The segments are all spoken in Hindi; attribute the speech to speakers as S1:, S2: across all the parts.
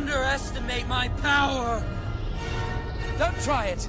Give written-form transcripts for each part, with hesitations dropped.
S1: underestimate my power. Don't try it.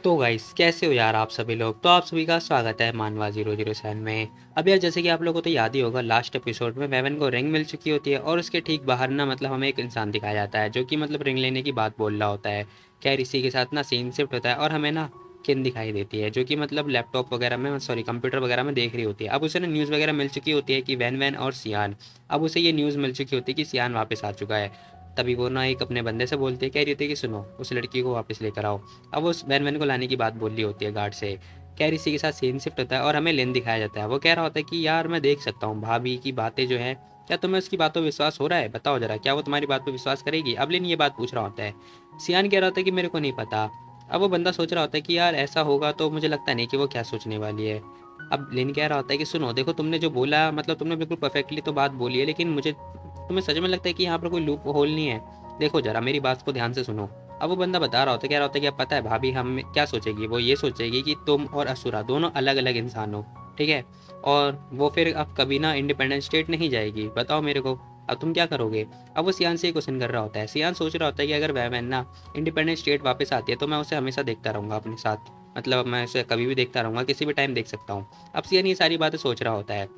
S2: तो गाइस कैसे हो यार आप सभी लोग। तो आप सभी का स्वागत है मानवा 007 में। अब यार जैसे कि आप लोगों को तो याद ही होगा, लास्ट एपिसोड में वेवन को रिंग मिल चुकी होती है और उसके ठीक बाहर ना हमें एक इंसान दिखाया जाता है जो कि रिंग लेने की बात बोल रहा होता है। खैर इसी के साथ ना सीन शिफ्ट होता है और हमें ना किन दिखाई देती है जो कि लैपटॉप वगैरह में, सॉरी कंप्यूटर वगैरह में देख रही होती है। अब उसे ना न्यूज़ वगैरह मिल चुकी होती है कि वैन वैन और सियान, अब उसे ये न्यूज़ मिल चुकी होती है कि सियान वापस आ चुका है। तभी वो ना एक अपने बंदे से बोलती है, कह रही होती है कि सुनो उस लड़की को वापस लेकर आओ। अब वो उस वैन वैन को लाने की बात बोल रही होती है गार्ड से। खैर इसी के साथ सीन शिफ्ट होता है और हमें लेन दिखाया जाता है। वो कह रहा होता है कि यार मैं देख सकता हूँ भाभी की बातें जो है, क्या तुम्हें उसकी बातों पर विश्वास हो रहा है, बताओ जरा क्या वो तुम्हारी बात पर विश्वास करेगी। अब लेन ये बात पूछ रहा होता है। सियान कह रहा होता है कि मेरे को नहीं पता। अब वो बंदा सोच रहा होता है कि यार ऐसा होगा तो मुझे लगता नहीं कि वो क्या सोचने वाली है। अब लेन कह रहा होता है कि सुनो देखो तुमने जो बोला तुमने बिल्कुल परफेक्टली तो बात बोली है, लेकिन मुझे तुम्हें सच में लगता है कि यहाँ पर कोई लूप होल नहीं है। देखो जरा मेरी बात को ध्यान से सुनो। अब वो बंदा बता रहा होता है, कह रहा होता है कि अब पता है भाभी हम क्या सोचेगी, वो ये सोचेगी कि तुम और असुरा दोनों अलग अलग इंसान हो, ठीक है। और वो फिर अब कभी ना इंडिपेंडेंट स्टेट नहीं जाएगी, बताओ मेरे को अब तुम क्या करोगे। अब वो सियान से क्वेश्चन कर रहा होता है। सियान सोच रहा होता है कि अगर वह ना इंडिपेंडेंट स्टेट वापस आती है तो मैं उसे हमेशा देखता रहूँगा अपने साथ, मैं उसे कभी भी देखता रहूँगा, किसी भी टाइम देख सकता हूँ। अब सियान ये सारी बातें सोच रहा होता है।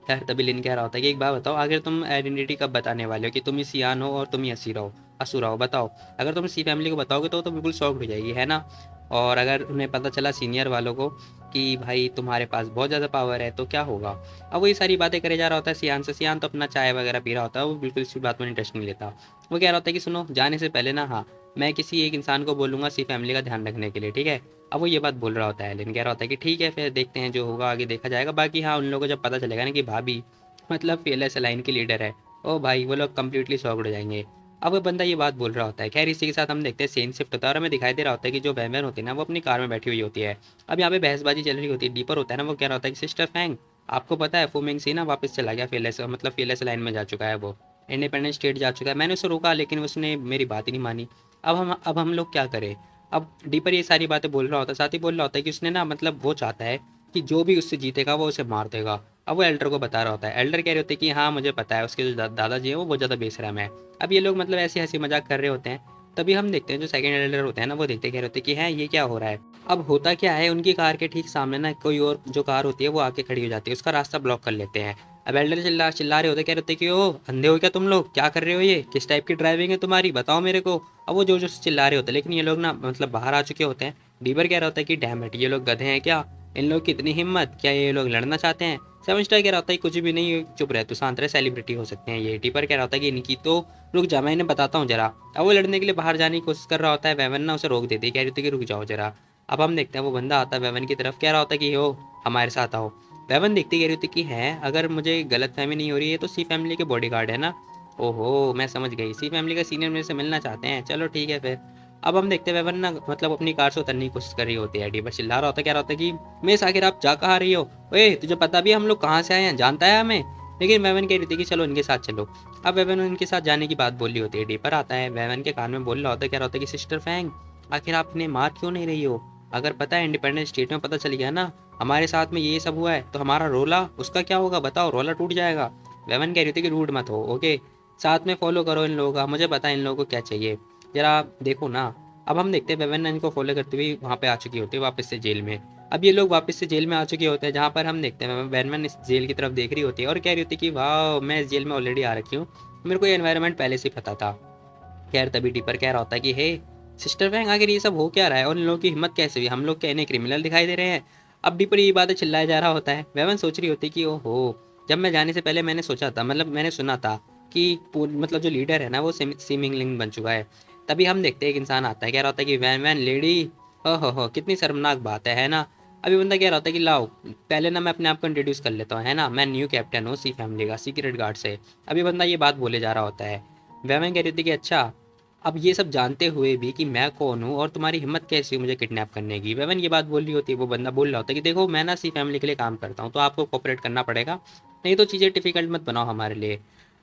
S2: यार तभी लिन कह रहा होता है कि एक बात बताओ, आखिर तुम आइडेंटिटी कब बताने वाले हो कि तुम ही सियान हो और तुम ही असीरा हो, असुरा हो, बताओ। अगर तुम सी फैमिली को बताओगे तो बिल्कुल शॉक्ड हो जाएगी, है ना। और अगर उन्हें पता चला सीनियर वालों को कि भाई तुम्हारे पास बहुत ज़्यादा पावर है तो क्या होगा। अब वो ये सारी बातें करे जा रहा होता है सियान से। सियान तो अपना चाय वगैरह पी रहा होता है, वो बिल्कुल इस बात में इंटरेस्ट नहीं लेता। वो कह रहा होता है कि सुनो जाने से पहले ना, हाँ मैं किसी एक इंसान को बोलूँगा सी फैमिली का ध्यान रखने के लिए, ठीक है। अब वो ये बात बोल रहा होता है। लेकिन कह रहा होता है कि ठीक है फिर देखते हैं जो होगा आगे देखा जाएगा। बाकी हाँ उन लोगों को जब पता चलेगा ना कि भाभी फेयरलेस लाइन की लीडर है, ओ भाई वो लोग कंप्लीटली शॉक्ड हो जाएंगे। अब वो बंदा ये बात बोल रहा होता है। खैर इसी के साथ हम देखते हैं सीन शिफ्ट होता है और हमें दिखाई दे रहा होता है कि जो वैमन होती है ना वो अपनी कार में बैठी हुई होती है। अब यहाँ पे बहसबाजी चल रही होती है। डीपर होता है ना, वो कह रहा होता है कि सिस्टर फैंग आपको पता है फूमिंग सी ना वापस चला गया, फेयरलेस लाइन में जा चुका है, वो इंडिपेंडेंट स्टेट जा चुका है। मैंने उसे रोका लेकिन उसने मेरी बात ही नहीं मानी। अब हम लोग क्या करें। अब डीपर ये सारी बातें बोल रहा होता है, साथ ही बोल रहा होता है कि उसने ना वो चाहता है कि जो भी उससे जीतेगा वो उसे मार देगा। अब वो एल्डर को बता रहा होता है। एल्डर कह रहे होते हैं कि हाँ मुझे पता है उसके जो दादाजी है वो बहुत ज़्यादा बेशरम है। अब ये लोग ऐसे हंसी मजाक कर रहे होते हैं। तभी हम देखते हैं जो सेकंड एल्डर होते हैं ना, वो देखते कह रहे होते हैं कि है ये क्या हो रहा है। अब होता क्या है, उनकी कार के ठीक सामने ना कोई और जो कार होती है वो आके खड़ी हो जाती है, उसका रास्ता ब्लॉक कर लेते हैं। अब एल्डर चिल्ला चिल्ला रहे होते, कह रहे होते कि ओ अंधे हो क्या तुम लोग, क्या कर रहे हो, ये किस टाइप की ड्राइविंग है तुम्हारी, बताओ मेरे को। अब वो जो जो चिल्ला रहे होते हैं, लेकिन ये लोग ना बाहर आ चुके होते हैं। डीबर कह रहा होता है कि डैम इट, ये लोग गधे हैं क्या, इन लोग की इतनी हिम्मत, क्या ये लोग लड़ना चाहते हैं। सेवन स्टार कह रहा होता है कुछ भी नहीं, चुप रहे, तो शांत रहे, सेलिब्रिटी हो सकते हैं ये। टीपर कह रहा होता है कि इनकी तो रुक जा मैं इन्हें बताता हूँ जरा। अब वो लड़ने के लिए बाहर जाने की कोशिश कर रहा होता है। वेवन ना उसे रोक देती है, कह रही होती है कि रुक जाओ जरा। अब हम देखते हैं वो बंदा आता है वेवन की तरफ, कह रहा होता है कि हो हमारे साथ आओ। वेवन देखती कह रही होती कि है अगर मुझे गलत फहमी नहीं हो रही है तो सी फैमिली के बॉडी गार्ड है ना। ओहो मैं समझ गई, सी फैमिली का सीनियर मेरे से मिलना चाहते हैं, चलो ठीक है फिर। अब हम देखते हैं वेवन ना अपनी कार से उतरने की कोशिश कर रही होती है। डीबर चिल्ला रहा होता है, कह रहा होता है कि मिस आखिर आप जा कहाँ रही हो, ओए तुझे पता भी है हम लोग कहाँ से आए हैं, जानता है हमें। लेकिन वेवन कह रही थी कि चलो इनके साथ चलो। अब वेवन उनके साथ जाने की बात बोल रही होती है। डीपर आता है, वेवन के कान में बोल रहा होता है, कह रहा होता है कि सिस्टर फैंग आखिर आप इन्हें मार क्यों नहीं रही हो। अगर पता है इंडिपेंडेंट स्टेट में पता चल गया ना हमारे साथ में ये सब हुआ है तो हमारा रोला उसका क्या होगा, बताओ रोला टूट जाएगा। वेवन कह रही थी कि रूड मत हो, ओके साथ में फॉलो करो इन लोगों का, मुझे पता है इन लोगों को क्या चाहिए, जरा देखो ना। अब हम देखते हैं वेवन इनको फॉलो करते हुए वहाँ पे आ चुकी होती है वापस से जेल में। अब ये लोग वापस से जेल में आ चुके होते हैं, जहाँ पर हम देखते हैं वेनमैन इस जेल की तरफ देख रही होती है और कह रही होती है कि वाह मैं इस जेल में ऑलरेडी आ रखी हूँ, मेरे को ये एनवायरनमेंट पहले से पता था। खैर तभी डीपर कह रहा होता है कि हे सिस्टर वैंग आखिर ये सब हो क्या रहा है और इन लोगों की हिम्मत कैसे हुई, हम लोग क्या इन्हें क्रिमिनल दिखाई दे रहे हैं। अब डीपर ये बातें चिल्लाया जा रहा होता है। वेवन सोच रही होती है कि ओहो जब मैं जाने से पहले मैंने सोचा था, मैंने सुना था कि जो लीडर है ना वो सीमिंग लिंग बन चुका है। तभी हम देखते हैं एक इंसान आता है, कह रहा होता है कि वैन वैन लेडी, हो कितनी शर्मनाक बात है ना। अभी बंदा कह रहा होता है कि लाओ पहले ना मैं अपने आप को इंट्रोड्यूस कर लेता हूँ, है ना, मैं न्यू कैप्टन हूँ सी फैमिली का, सीक्रेट गार्ड से। अभी बंदा ये बात बोले जा रहा होता है। वैवन कह रही थी कि अच्छा अब ये सब जानते हुए भी कि मैं कौन हूँ और तुम्हारी हिम्मत कैसी हुई मुझे किडनैप करने की। वेवन ये बात बोल रही होती है, वो बंदा बोल रहा होता है कि देखो मैं ना सी फैमिली के लिए काम करता हूँ तो आपको कोऑपरेट करना पड़ेगा, नहीं तो चीज़ें डिफिकल्ट मत बनाओ हमारे लिए।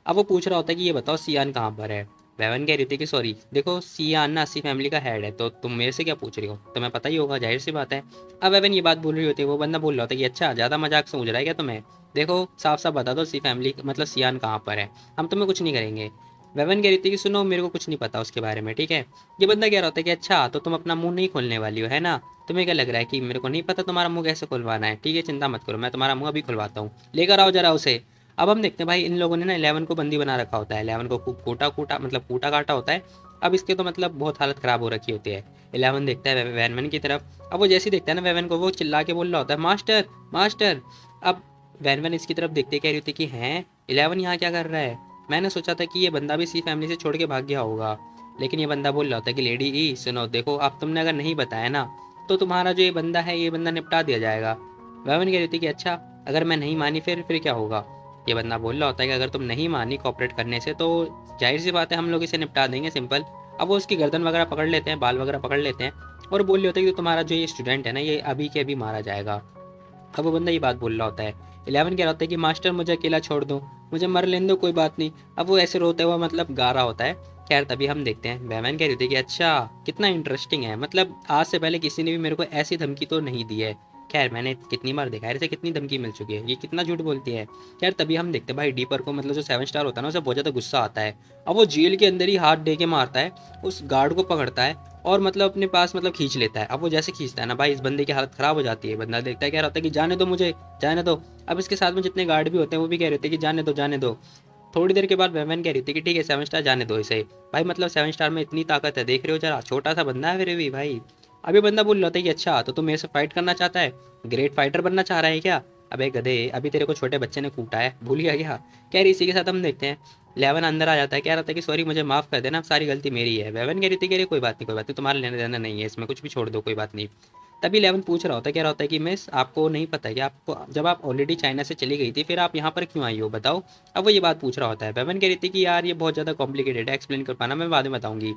S2: अब वो पूछ रहा होता है कि ये बताओ सियान कहाँ पर है। वेवन कह रही थी कि सॉरी देखो सियान ना अस्सी फैमिली का हेड है, तो तुम मेरे से क्या पूछ रही हो, तुम्हें पता ही होगा, जाहिर सी बात है। अब वेवन ये बात बोल रही होती है, वो बंदा बोल रहा होता है कि अच्छा ज़्यादा मजाक समझ रहा है क्या तुम्हें, देखो साफ साफ बता दो सी फैमिली मतलब सियान कहाँ पर है, हम तुम्हें कुछ नहीं करेंगे। वेवन कह रही थी कि सुनो मेरे को कुछ नहीं पता उसके बारे में, ठीक है। ये बंदा कह रहा होता है कि अच्छा तो तुम अपना मुंह नहीं खोलने वाली हो है ना, तुम्हें क्या लग रहा है कि मेरे को नहीं पता तुम्हारा मुंह कैसे खुलवाना है, ठीक है चिंता मत करो, मैं तुम्हारा मुंह अभी खुलवाता हूँ, लेकर आओ जरा उसे। अब हम देखते हैं भाई इन लोगों ने ना 11 को बंदी बना रखा होता है, 11 को खूब कूटा कूटा मतलब कूटा काटा होता है। अब इसके तो मतलब बहुत हालत ख़राब हो रखी होती है। 11 देखता है वैन की तरफ, अब वो जैसे ही देखता है ना वैन को, वो चिल्ला के बोल रहा होता है मास्टर मास्टर। अब वैन इसकी तरफ देखते कह रही होती कि हैं 11 यहाँ क्या कर रहा है, मैंने सोचा था कि ये बंदा भी सी फैमिली से छोड़ के भाग गया होगा। लेकिन ये बंदा बोल रहा होता है कि लेडी ई सुनो देखो, अब तुमने अगर नहीं बताया ना तो तुम्हारा जो ये बंदा है ये बंदा निपटा दिया जाएगा। वैन कह रही थी कि अच्छा अगर मैं नहीं मानी फिर क्या होगा। ये बंदा बोल रहा होता है कि अगर तुम नहीं मानी कॉपरेट करने से तो जाहिर सी बात है हम लोग इसे निपटा देंगे सिंपल। अब वो उसकी गर्दन वगैरह पकड़ लेते हैं, बाल वगैरह पकड़ लेते हैं और बोल रहे होते हैं कि तुम्हारा जो ये स्टूडेंट है ना ये अभी के अभी मारा जाएगा। अब वो बंदा ये बात बोल रहा होता है। 11 कह रहा होता है कि मास्टर मुझे अकेला छोड़ दो, मुझे मर लेने दो कोई बात नहीं। अब वो ऐसे रोते हुआ मतलब गा रहा होता है। खैर तभी हम देखते हैं वैमन कह रही थी कि अच्छा कितना इंटरेस्टिंग है, मतलब आज से पहले किसी ने भी मेरे को ऐसी धमकी तो नहीं दी है। खैर मैंने कितनी बार देखा है इसे, कितनी धमकी मिल चुकी है, ये कितना झूठ बोलती है। खैर तभी हम देखते हैं भाई डीपर को मतलब जो 7 स्टार होता है ना उसे बहुत ज़्यादा गुस्सा आता है। अब वो जेल के अंदर ही हाथ दे के मारता है, उस गार्ड को पकड़ता है और मतलब अपने पास मतलब खींच लेता है। अब वो जैसे खींचता है ना भाई इस बंदे की हालत ख़राब हो जाती है। बंदा देखता है, कह रहा होता है कि जाने दो मुझे, जाने दो। अब इसके साथ में जितने गार्ड भी होते हैं वो भी कह रहे थे कि जाने दो जाने दो। थोड़ी देर के बाद वैमन कह रही थी कि ठीक है 7 स्टार जाने दो इसे। भाई मतलब 7 स्टार में इतनी ताकत है, देख रहे हो जरा, छोटा सा बंदा है फिर भी भाई। अभी बंदा बोल रहा था कि अच्छा तो तू मेरे से फाइट करना चाहता है, ग्रेट फाइटर बनना चाह रहा है क्या। अबे गधे अभी तेरे को छोटे बच्चे ने कूटा है, भूल गया क्या। कह रही इसी के साथ हम देखते हैं 11 अंदर आ जाता है, कह रहा था कि सॉरी मुझे माफ़ कर देना, सारी गलती मेरी है। वैवन कह रही थी कि अरे कोई बात नहीं कोई बात नहीं, तुम्हारा लेना देना नहीं है इसमें, कुछ भी छोड़ दो कोई बात नहीं। तभी 11 पूछ रहा होता है, कह रहा होता है कि मिस आपको नहीं पता है कि आपको जब आप ऑलरेडी चाइना से चली गई थी फिर आप यहाँ पर क्यों आई हो बताओ। अब वो ये बात पूछ रहा होता है। वैवन कह रही थी कि यार ये बहुत ज़्यादा कॉम्प्लिकेटेड है, एक्सप्लेन कर पाना, मैं बाद में बताऊंगी।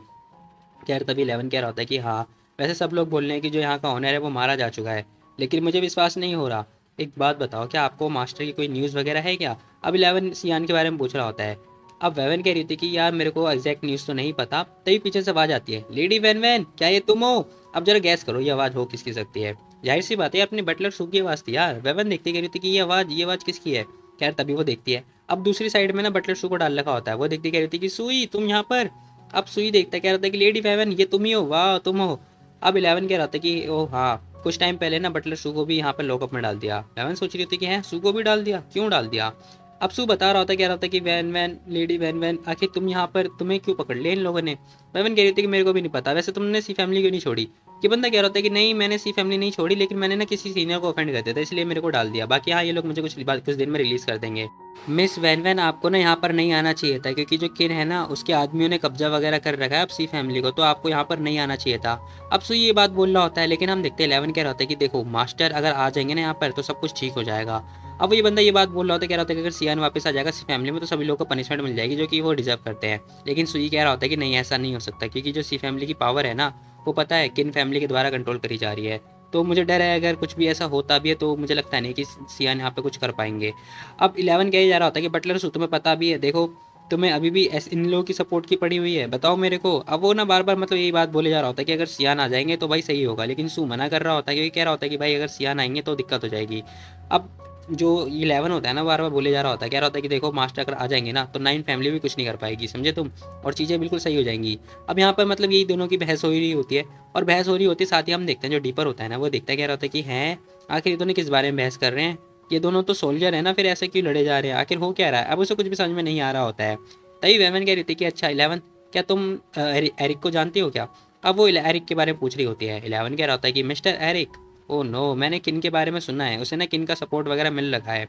S2: खैर तभी 11 कह रहा होता है कि हाँ वैसे सब लोग बोल रहे हैं कि जो यहाँ का ऑनर है वो मारा जा चुका है, लेकिन मुझे विश्वास नहीं हो रहा। एक बात बताओ क्या आपको मास्टर की कोई न्यूज़ वगैरह है क्या। अब 11 सियान के बारे में पूछ रहा होता है। अब वेवन कह रही थी कि यार मेरे को एग्जैक्ट न्यूज़ तो नहीं पता। तभी पीछे से आवाज़ आती है, लेडी वैन वैन क्या ये तुम हो। अब जरा गैस करो ये आवाज़ हो किसकी सकती है। जाहिर सी बात है अपनी बटलर शू की आवाज़ थी यार। वेवन देखती कह रही थी कि ये आवाज़ किसकी है। खैर तभी वो देखती है, अब दूसरी साइड में ना बटलर शू को डाल रखा होता है। वो देखती कह रही थी कि सुई तुम यहाँ पर। अब सुई देखता कह रहा था कि लेडी वेवन ये तुम ही हो, वाह तुम हो। अब 11 कह रहा था कि ओ हाँ कुछ टाइम पहले ना बटलर शू को भी यहाँ पर लॉकअप में डाल दिया। 11 सोच रही थी कि हैं शू को भी डाल दिया, क्यों डाल दिया। अब सू बता रहा होता, कह रहा था कि वैन वैन लेडी वैन वैन आखिर तुम यहाँ पर, तुम्हें क्यों पकड़ लिया इन लोगों ने। वैन कह रही थी कि मेरे को भी नहीं पता, वैसे तुमने सी फैमिली क्यों नहीं छोड़ी। ये बंदा कह रहा था कि नहीं मैंने सी फैमिली नहीं छोड़ी, लेकिन मैंने ना किसी सीनियर को ऑफेंड कर दिया था इसलिए मेरे को डाल दिया, बाकी हाँ ये लोग मुझे कुछ दिन में रिलीज़ कर देंगे। मिस वैन वैन आपको ना यहाँ पर नहीं आना चाहिए था, क्योंकि जो किन है ना उसके आदमियों ने कब्जा वगैरह कर रखा है अब सी फैमिली को, तो आपको यहाँ पर नहीं आना चाहिए था। अब सु ये बात बोल रहा होता है, लेकिन हम देखते हैं 11 कह रहा होता है कि देखो मास्टर अगर आ जाएंगे ना यहाँ पर तो सब कुछ ठीक हो जाएगा। अब ये बंदा ये बात बोल रहा होता है, कह रहा होता है कि अगर सियान वापस आ जाएगा सी फैमिली में तो सभी लोगों को पनिशमेंट मिल जाएगी जो कि वो डिजर्व करते हैं। लेकिन सुई कह रहा होता है कि नहीं ऐसा नहीं हो सकता, क्योंकि जो सी फैमिली की पावर है ना वो पता है किन फैमिली के द्वारा कंट्रोल करी जा रही है। तो मुझे डर है अगर कुछ भी ऐसा होता भी है तो मुझे लगता नहीं कि सियान यहाँ पे कुछ कर पाएंगे। अब 11 कह जा रहा होता है कि बटलर सू तुम्हें पता भी है, देखो तुम्हें अभी भी इन लोगों की सपोर्ट की पड़ी हुई है, बताओ मेरे को। अब वो ना बार बार मतलब यही बात बोले जा रहा होता है कि अगर सियान आ जाएंगे तो भाई सही होगा, लेकिन सू मना कर रहा होता है क्योंकि कह रहा होता है कि भाई अगर सियान आएंगे तो दिक्कत हो जाएगी। अब जो 11 होता है ना बार बार बोले जा रहा होता है, कह रहा होता है कि देखो मास्टर अगर आ जाएंगे ना तो 9 फैमिली भी कुछ नहीं कर पाएगी, समझे तुम, और चीज़ें बिल्कुल सही हो जाएंगी। अब यहाँ पर मतलब यही दोनों की बहस हो रही होती है, और बहस हो रही होती है साथ ही हम देखते हैं जो डीपर होता है ना वो देखता है, कह रहा होता है कि हैं आखिर ये दोनों किस बारे में बहस कर रहे हैं, ये दोनों तो सोल्जर है ना, फिर ऐसे क्यों लड़े जा रहे हैं, आखिर हो क्या रहा है। अब उसे कुछ भी समझ में नहीं आ रहा होता है। तभी वेमन कह रही थी कि अच्छा 11 क्या तुम एरिक को जानती हो क्या। अब वो एरिक के बारे में पूछ रही होती है। 11 कह रहा होता है कि मिस्टर एरिक, ओ नो मैंने किन के बारे में सुना है, उसे ना किन का सपोर्ट वगैरह मिल रखा है,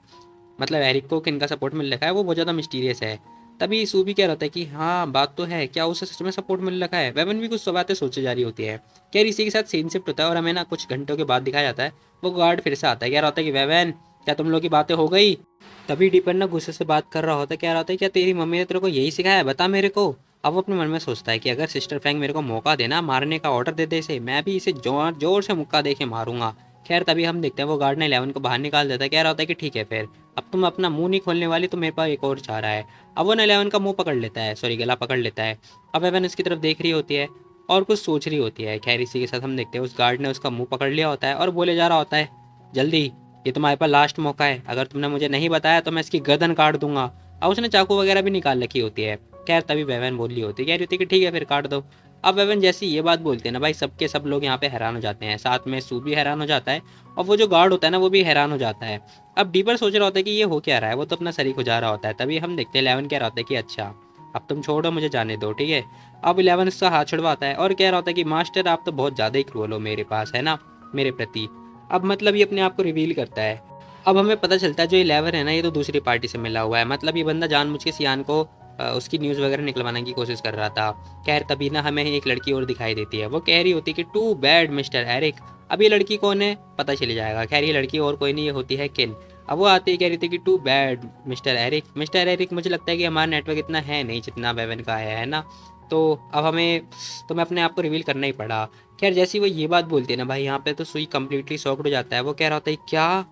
S2: मतलब एरिक को किन का सपोर्ट मिल रखा है वो बहुत ज़्यादा मिस्टीरियस है। तभी सू भी कह रहा था कि हाँ बात तो है, क्या उसे सच में सपोर्ट मिल रखा है। वेवन भी कुछ बातें सोचे जा रही होती है। खैर इसी के साथ सीन शिफ्ट होता है और हमें ना कुछ घंटों के बाद दिखाया जाता है वो गार्ड फिर से आता है, कह रहा होता है कि वेवन क्या तुम लोग की बातें हो गई। तभी डीपर ना गुस्से से बात कर रहा होता है, कह रहा होता है क्या तेरी मम्मी ने तेरे को यही सिखाया है, बता मेरे को। अब वो अपने मन में सोचता है कि अगर सिस्टर फ्रैंक मेरे को मौका देना मारने का ऑर्डर दे दे इसे, मैं भी इसे जोर जोर से मुक्का दे के मारूंगा। खैर तभी हम देखते हैं वो गार्ड ने 11 को बाहर निकाल देता है, कह रहा होता है कि ठीक है फिर अब तुम अपना मुंह नहीं खोलने वाली तो मेरे पास एक और चारा है। अब वो ना 11 का मुंह पकड़ लेता है, सॉरी गला पकड़ लेता है। अब एवन इसकी तरफ देख रही होती है और कुछ सोच रही होती है। खैर इसी के साथ हम देखते हैं उस गार्ड ने उसका मुंह पकड़ लिया होता है और बोले जा रहा होता है, जल्दी, ये तुम्हारे पास लास्ट मौका है, अगर तुमने मुझे नहीं बताया तो मैं इसकी गर्दन काट दूंगा। अब उसने चाकू वगैरह भी निकाल रखी होती है। खैर तभी वेवन बोल रही होती है, कह रही होती है कि ठीक है फिर काट दो। अब वेवन जैसी ये बात बोलते हैं ना भाई, सबके सब लोग यहाँ पे हैरान हो जाते हैं, साथ में सू भी हैरान हो जाता है और वो जो गार्ड होता है ना वो भी हैरान हो जाता है। अब डीपर सोच रहा होता है कि ये हो क्या रहा है, वो तो अपना सर ही खुजा रहा होता है। तभी हम देखते हैं 11 कह रहा होता है कि अच्छा अब तुम छोड़ो, मुझे जाने दो, ठीक है। अब 11 उसका हाथ छुड़वाता है और कह रहा होता है कि मास्टर आप तो बहुत ज़्यादा ही क्रूअल हो मेरे पास, है ना, मेरे प्रति। अब मतलब ये अपने आप को रिवील करता है। अब हमें पता चलता है जो 11 है ना ये तो दूसरी पार्टी से मिला हुआ है, मतलब ये बंदा जानबूझ के सियान को उसकी न्यूज़ वगैरह निकलवाने की कोशिश कर रहा था। खैर तभी ना हमें एक लड़की और दिखाई देती है, वो कह रही होती है कि टू बैड मिस्टर एरिक। अब ये लड़की कौन है पता चल जाएगा। खैर ये लड़की और कोई नहीं, ये होती है किन। अब वो आते ही कह रही थी कि too bad mister Eric. Mister Eric मुझे लगता है कि हमारा नेटवर्क इतना है नहीं जितना वेवन का है ना, तो अब हमें तो मैं अपने आप को रिवील करना ही पड़ा। खैर जैसी वो ये बात बोलती है ना भाई, यहाँ पे तो सुई कम्प्लीटली शॉक्ड हो जाता है। वो कह रहा होता है क्या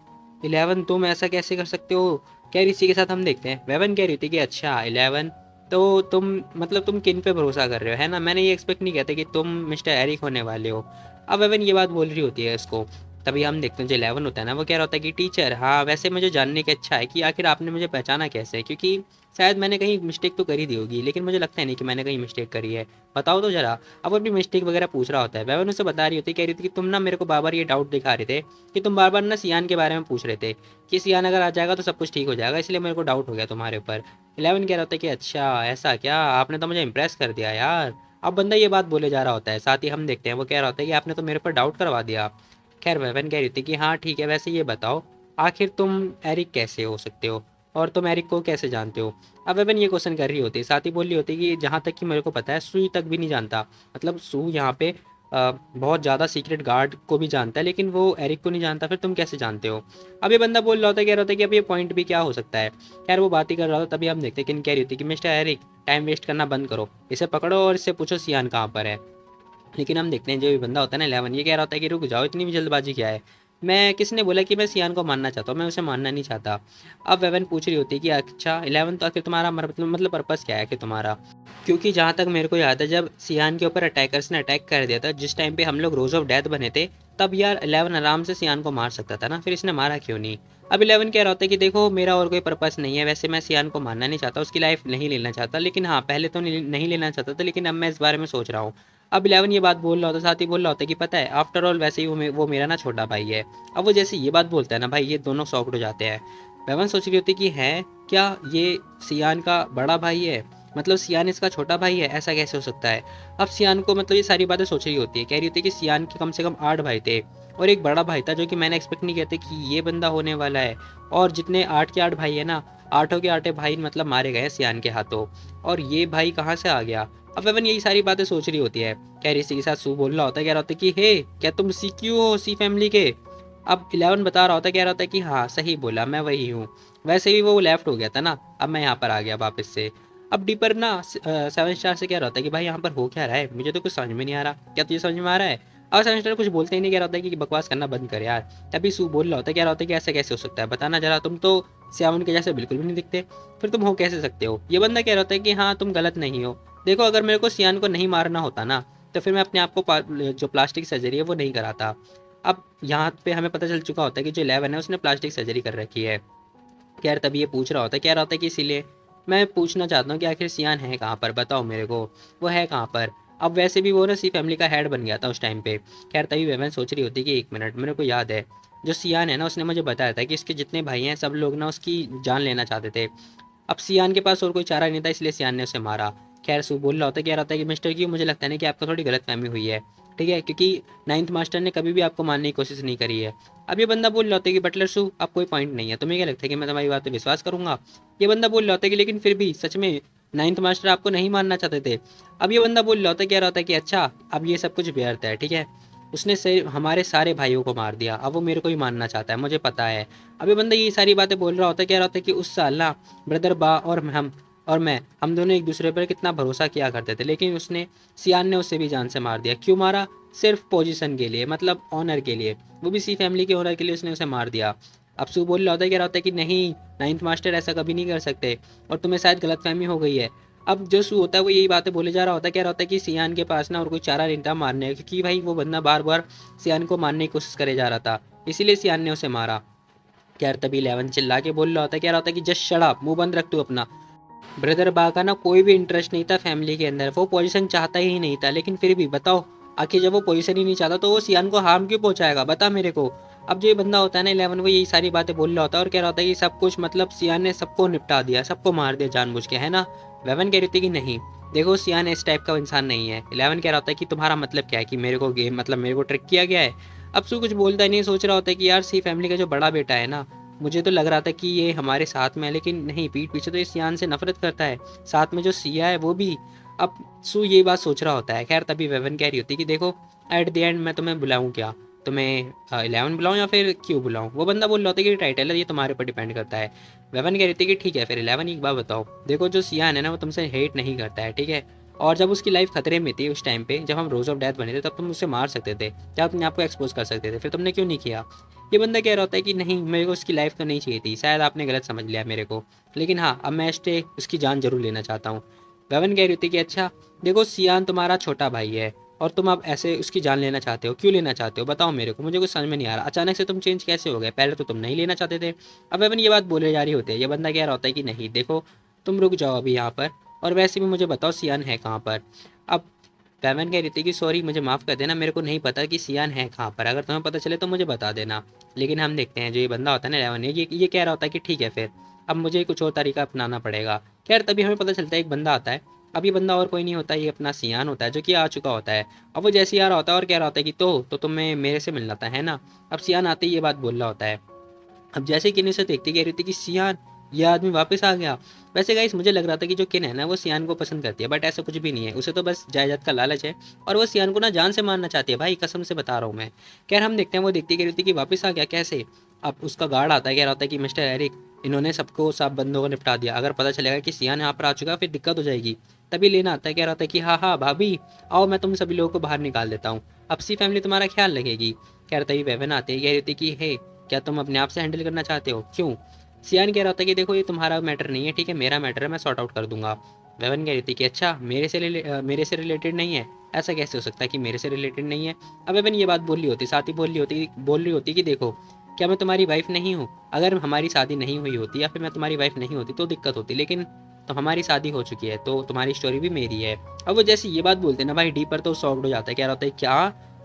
S2: 11 तुम ऐसा कैसे कर सकते हो। खैर इसी के साथ हम देखते हैं वेवन कह रही थी कि अच्छा 11 तो तुम मतलब तुम किन पे भरोसा कर रहे हो, है ना, मैंने ये एक्सपेक्ट नहीं किया था कि तुम मिस्टर एरिक होने वाले हो। अब वेवन ये बात बोल रही होती है इसको। तभी हम देखते हैं जो 11 होता है ना वो कह रहा होता है कि टीचर हाँ वैसे मुझे जानने की अच्छा है कि आखिर आपने मुझे पहचाना कैसे, क्योंकि शायद मैंने कहीं मिस्टेक तो करी दी होगी, लेकिन मुझे लगता है नहीं कि मैंने कहीं मिस्टेक करी है, बताओ तो जरा। अब वो अपनी मिस्टेक वगैरह पूछ रहा होता है। वेवन उसे बता रही होती है, कह रही थी कि तुम ना मेरे को बार बार ये डाउट दिखा रहे थे कि तुम बार बार ना सियान के बारे में पूछ रहे थे कि सियान अगर आ जाएगा तो सब कुछ ठीक हो जाएगा, इसलिए मेरे को डाउट हो गया तुम्हारे ऊपर। 11 कह रहा होता है कि अच्छा ऐसा क्या, आपने तो मुझे इंप्रेस कर दिया यार। अब बंदा ये बात बोले जा रहा होता है, साथ ही हम देखते हैं वो कह रहा होता है कि आपने तो मेरे ऊपर डाउट करवा दिया। खैर वेवन कह रही थी कि हाँ ठीक है, वैसे ये बताओ आखिर तुम एरिक कैसे हो सकते हो और तुम एरिक को कैसे जानते हो। अब वेवन ये क्वेश्चन कर रही होती है, साथ ही बोल रही होती है कि जहाँ तक कि मेरे को पता है सू तक भी नहीं जानता, मतलब सू यहाँ पे बहुत ज़्यादा सीक्रेट गार्ड को भी जानता है लेकिन वो एरिक को नहीं जानता, फिर तुम कैसे जानते हो। अब ये बंदा बोल रहा होता है, कह रहा होता है कि अब ये पॉइंट भी क्या हो सकता है। खैर वो बात ही कर रहा था, तभी हम देखते हैं कि कह रही होती है कि मिस्टर एरिक टाइम वेस्ट करना बंद करो, इसे पकड़ो और इससे पूछो सियान कहाँ पर है। लेकिन हम देखते हैं जो ये बंदा होता है ना 11, ये कह रहा होता है कि रुक जाओ, इतनी भी जल्दबाजी क्या है, मैं किसने बोला कि मैं सियान को मानना चाहता हूँ, मैं उसे मानना नहीं चाहता। अब वेवन पूछ रही होती है कि अच्छा 11 तो आखिर तुम्हारा मतलब पर्पस क्या है कि तुम्हारा, क्योंकि जहाँ तक मेरे को याद है जब सियान के ऊपर अटैकर्स ने अटैक कर दिया था जिस टाइम पे हम लोग रोज ऑफ डेथ बने थे, तब यार 11 आराम से सियान को मार सकता था ना, फिर इसने मारा क्यों नहीं। अब 11 कह रहा होता है कि देखो मेरा और कोई पर्पस नहीं है, वैसे मैं सियान को मारना नहीं चाहता, उसकी लाइफ नहीं लेना चाहता, लेकिन हाँ पहले तो नहीं लेना चाहता था, लेकिन अब मैं इस बारे में सोच रहा हूँ। अब 11 ये बात बोल रहा होता है, साथ ही बोल रहा होता है कि पता है आफ्टर ऑल वैसे ही वो मेरा ना छोटा भाई है। अब वो जैसे ये बात बोलता है ना भाई, ये दोनों शॉक्ड हो जाते हैं। वेवन सोच रही होती है कि है क्या ये सियान का बड़ा भाई है, मतलब सियान इसका छोटा भाई है, ऐसा कैसे हो सकता है। अब सियान को मतलब ये सारी बातें सोच रही होती है, कह रही होती है कि सियान के कम से कम 8 भाई थे और एक बड़ा भाई था जो कि मैंने एक्सपेक्ट नहीं किया था कि ये बंदा होने वाला है। और जितने 8 के 8 भाई है ना, आठों के आठे भाई मतलब मारे गए हैं सियान के हाथों, और ये भाई कहाँ से आ गया। अब वेवन यही सारी बातें सोच रही होती है। कह रही इसी के साथ सू बोल रहा होता है, कह रहा होता है कि हे क्या तुम सी क्यू हो, सी फैमिली के। अब 11 बता रहा होता है, कह रहा होता है कि हाँ सही बोला, मैं वही हूँ, वैसे भी वो लेफ्ट हो गया था ना, अब मैं यहाँ पर आ गया वापस से। अब डीपर ना 7 स्टार से कह रहा होता है कि भाई यहाँ पर हो क्या रहा है, मुझे तो कुछ समझ में नहीं आ रहा, क्या तुझे समझ में आ रहा है। अब 7 स्टार कुछ बोलते ही नहीं, कह रहा होता है कि बकवास करना बंद कर यार। तभी सू बोल रहा होता है, कह रहा होता है कि ऐसा कैसे हो सकता है, बताना जरा, तुम तो श्यामन के जैसे बिल्कुल भी नहीं दिखते, फिर तुम हो कैसे सकते हो। ये बंदा कह रहा होता है कि हाँ तुम गलत नहीं हो, देखो अगर मेरे को सियान को नहीं मारना होता ना तो फिर मैं अपने आप को जो प्लास्टिक सर्जरी है वो नहीं कराता। अब यहाँ पे हमें पता चल चुका होता है कि जो 11 है उसने प्लास्टिक सर्जरी कर रखी है। खैर तभी ये पूछ रहा होता है, कह रहा होता है कि इसीलिए मैं पूछना चाहता हूँ कि आखिर सियान है कहाँ पर, बताओ मेरे को, वो है कहाँ पर। अब वैसे भी वो ना सी फैमिली का हेड बन गया था उस टाइम पे। खैर तभी वेवन सोच रही होती है कि एक मिनट, मेरे को याद है जो सियान है ना उसने मुझे बताया था कि इसके जितने भाई हैं सब लोग ना उसकी जान लेना चाहते थे। अब सियान के पास और कोई चारा नहीं था, इसलिए सियान ने उसे मारा। खैर सू बोल रहा होता है, कह रहा होता है कि मिस्टर क्यू मुझे लगता है ना कि आपको थोड़ी गलतफहमी हुई है, ठीक है, क्योंकि 9th मास्टर ने कभी भी आपको मारने की कोशिश नहीं करी है। अब ये बंदा बोल रहा होता है कि बटलर सू अब कोई पॉइंट नहीं है, तुम्हें क्या लगता है कि मैं तुम्हारी बात पर विश्वास करूंगा। ये बंदा बोल रहा होता है कि लेकिन फिर भी सच में 9th मास्टर आपको नहीं मारना चाहते थे। अब ये बंदा बोल रहा होता है, कह रहा होता है कि अच्छा अब ये सब कुछ व्यर्थ है, ठीक है, उसने से हमारे सारे भाइयों को मार दिया, अब वो मेरे को ही मारना चाहता है, मुझे पता है। अब ये बंदा ये सारी बातें बोल रहा होता है, कह रहा होता है कि उस साल ना ब्रदर बा और मैं हम दोनों एक दूसरे पर कितना भरोसा किया करते थे, लेकिन उसने सियान ने उसे भी जान से मार दिया, क्यों मारा, सिर्फ पोजीशन के लिए, मतलब ऑनर के लिए, वो भी सी फैमिली के ऑनर के लिए उसने उसे मार दिया। अब सू बोल रहा होता है, कह रहा होता है कि नहीं, नाइन्थ मास्टर ऐसा कभी नहीं कर सकते और तुम्हें शायद गलतफहमी हो गई है। अब जो सू होता है वो यही बातें बोले जा रहा होता है, कह रहा होता है कि सियान के पास ना और कोई चारा नहीं था मारने का, क्योंकि भाई वो बंदा बार बार सियान को मारने की कोशिश करे जा रहा था, इसीलिए सियान ने उसे मारा। यार तभी 11 चिल्ला के बोल रहा होता है, कह रहा होता है कि जस्ट शट अप, मुंह बंद रख तू अपना। ब्रदर बा का ना कोई भी इंटरेस्ट नहीं था फैमिली के अंदर, वो पोजीशन चाहता ही नहीं था, लेकिन फिर भी बताओ, आखिर जब वो पोजीशन ही नहीं चाहता तो वो सियान को हार्म क्यों पहुंचाएगा, बता मेरे को। अब जो ये बंदा होता है ना 11, वो यही सारी बातें बोल रहा होता है और कह रहा होता है कि सब कुछ मतलब सियान ने सबको निपटा दिया, सबको मार दिया जानबूझ के, है ना। 11 कह रही थी कि नहीं, देखो सियान इस टाइप का इंसान नहीं है। 11 कह रहा होता है कि तुम्हारा मतलब क्या है, कि मेरे को गेम मतलब मेरे को ट्रिक किया गया है। अब सू कुछ बोलता ही नहीं, सोच रहा होता है कि यार सी फैमिली का जो बड़ा बेटा है ना, मुझे तो लग रहा था कि ये हमारे साथ में है, लेकिन नहीं, पीठ पीछे तो ये सियान से नफरत करता है, साथ में जो सिया है वो भी। अब सू ये बात सोच रहा होता है। खैर तभी वेवन कह रही होती है कि देखो, एट द एंड मैं तुम्हें बुलाऊं क्या, तुम्हें 11 बुलाऊं या फिर क्यों बुलाऊं। वो बंदा बोल रहा होता है कि टाइटल है, ये तुम्हारे ऊपर डिपेंड करता है। वेवन कह रही थी कि ठीक है फिर 11, एक बात बताओ, देखो जो सियान है ना वो तुमसे हेट नहीं करता है, ठीक है। और जब उसकी लाइफ खतरे में थी उस टाइम पे, जब हम रोज ऑफ डेथ बने थे, तब तुम उसे मार सकते थे, क्या अपने आप को एक्सपोज कर सकते थे, फिर तुमने क्यों नहीं किया। ये बंदा कह रहा होता है कि नहीं, मेरे को उसकी लाइफ तो नहीं चाहिए थी, शायद आपने गलत समझ लिया मेरे को, लेकिन हाँ अब मैं स्टे उसकी जान जरूर लेना चाहता हूँ। वेवन कह रही थी कि अच्छा देखो, सियान तुम्हारा छोटा भाई है और तुम अब ऐसे उसकी जान लेना चाहते हो, क्यों लेना चाहते हो बताओ मेरे को, मुझे कुछ समझ में नहीं आ रहा, अचानक से तुम चेंज कैसे हो गए, पहले तो तुम नहीं लेना चाहते थे। अब वेवन ये बात बोले जा रही होती है, ये बंदा कह रहा होता है कि नहीं देखो, तुम रुक जाओ अभी यहाँ पर, और वैसे भी मुझे बताओ सियान है कहाँ पर। अब पैमन कह रही थी कि सॉरी मुझे माफ़ कर देना, मेरे को नहीं पता कि सियान है कहाँ पर, अगर तुम्हें पता चले तो मुझे बता देना। लेकिन हम देखते हैं जो ये बंदा होता है ना 11, ये कह रहा होता है कि ठीक है फिर अब मुझे कुछ और तरीका अपनाना पड़ेगा। खैर तभी हमें पता चलता है एक बंदा आता है। अब ये बंदा और कोई नहीं होता, ये अपना सियान होता है जो कि आ चुका होता है। अब वो जैसे ही आ रहा होता है और कह रहा होता है कि तो तुम्हें मेरे से मिलना था, है ना। अब सियान आते ही ये बात बोल रहा होता है। अब जैसे किन से देखती कह रही थी कि सियान, ये आदमी वापस आ गया। वैसे गाइस मुझे लग रहा था कि जो किन है ना वो सियान को पसंद करती है, बट ऐसा कुछ भी नहीं है, उसे तो बस जायदाद का लालच है और वो सियान को ना जान से मारना चाहती है भाई, कसम से बता रहा हूँ मैं। खैर हम देखते हैं वो देखती कह रही थी कि वापस आ गया कैसे। अब उसका गार्ड आता है, कह रहा होता है कि मिस्टर एरिक, इन्होंने सबको सब बंदों को निपटा दिया, अगर पता चलेगा कि सियान यहाँ पर आ चुका फिर दिक्कत हो जाएगी। तभी लेना आता है, कह रहा होता है कि हाँ हाँ भाभी आओ, मैं तुम सभी लोगों को बाहर निकाल देता हूँ, अब सी फैमिली तुम्हारा ख्याल रखेगी। कह रहा तभी वेवन आते ही कह रही थी कि हे, क्या तुम अपने आप से हैंडल करना चाहते हो, क्यों। सियान कह रहा था कि देखो ये तुम्हारा मैटर नहीं है, ठीक है मेरा मैटर है, मैं सॉर्ट आउट कर दूंगा। वेवन कह रही थी कि अच्छा मेरे से रिलेटेड नहीं है, ऐसा कैसे हो सकता है कि मेरे से रिलेटेड नहीं है। अब वेवन ये बात बोल रही होती, साथ ही बोल रही होती कि देखो, क्या मैं तुम्हारी वाइफ नहीं हूँ, अगर हमारी शादी नहीं हुई होती या फिर मैं तुम्हारी वाइफ नहीं होती तो दिक्कत होती, लेकिन तो हमारी शादी हो चुकी है तो तुम्हारी स्टोरी भी मेरी है। अब वो जैसे ये बात बोलते ना भाई, डी पर तो शॉक्ड हो जाता है, कह रहा होता है क्या,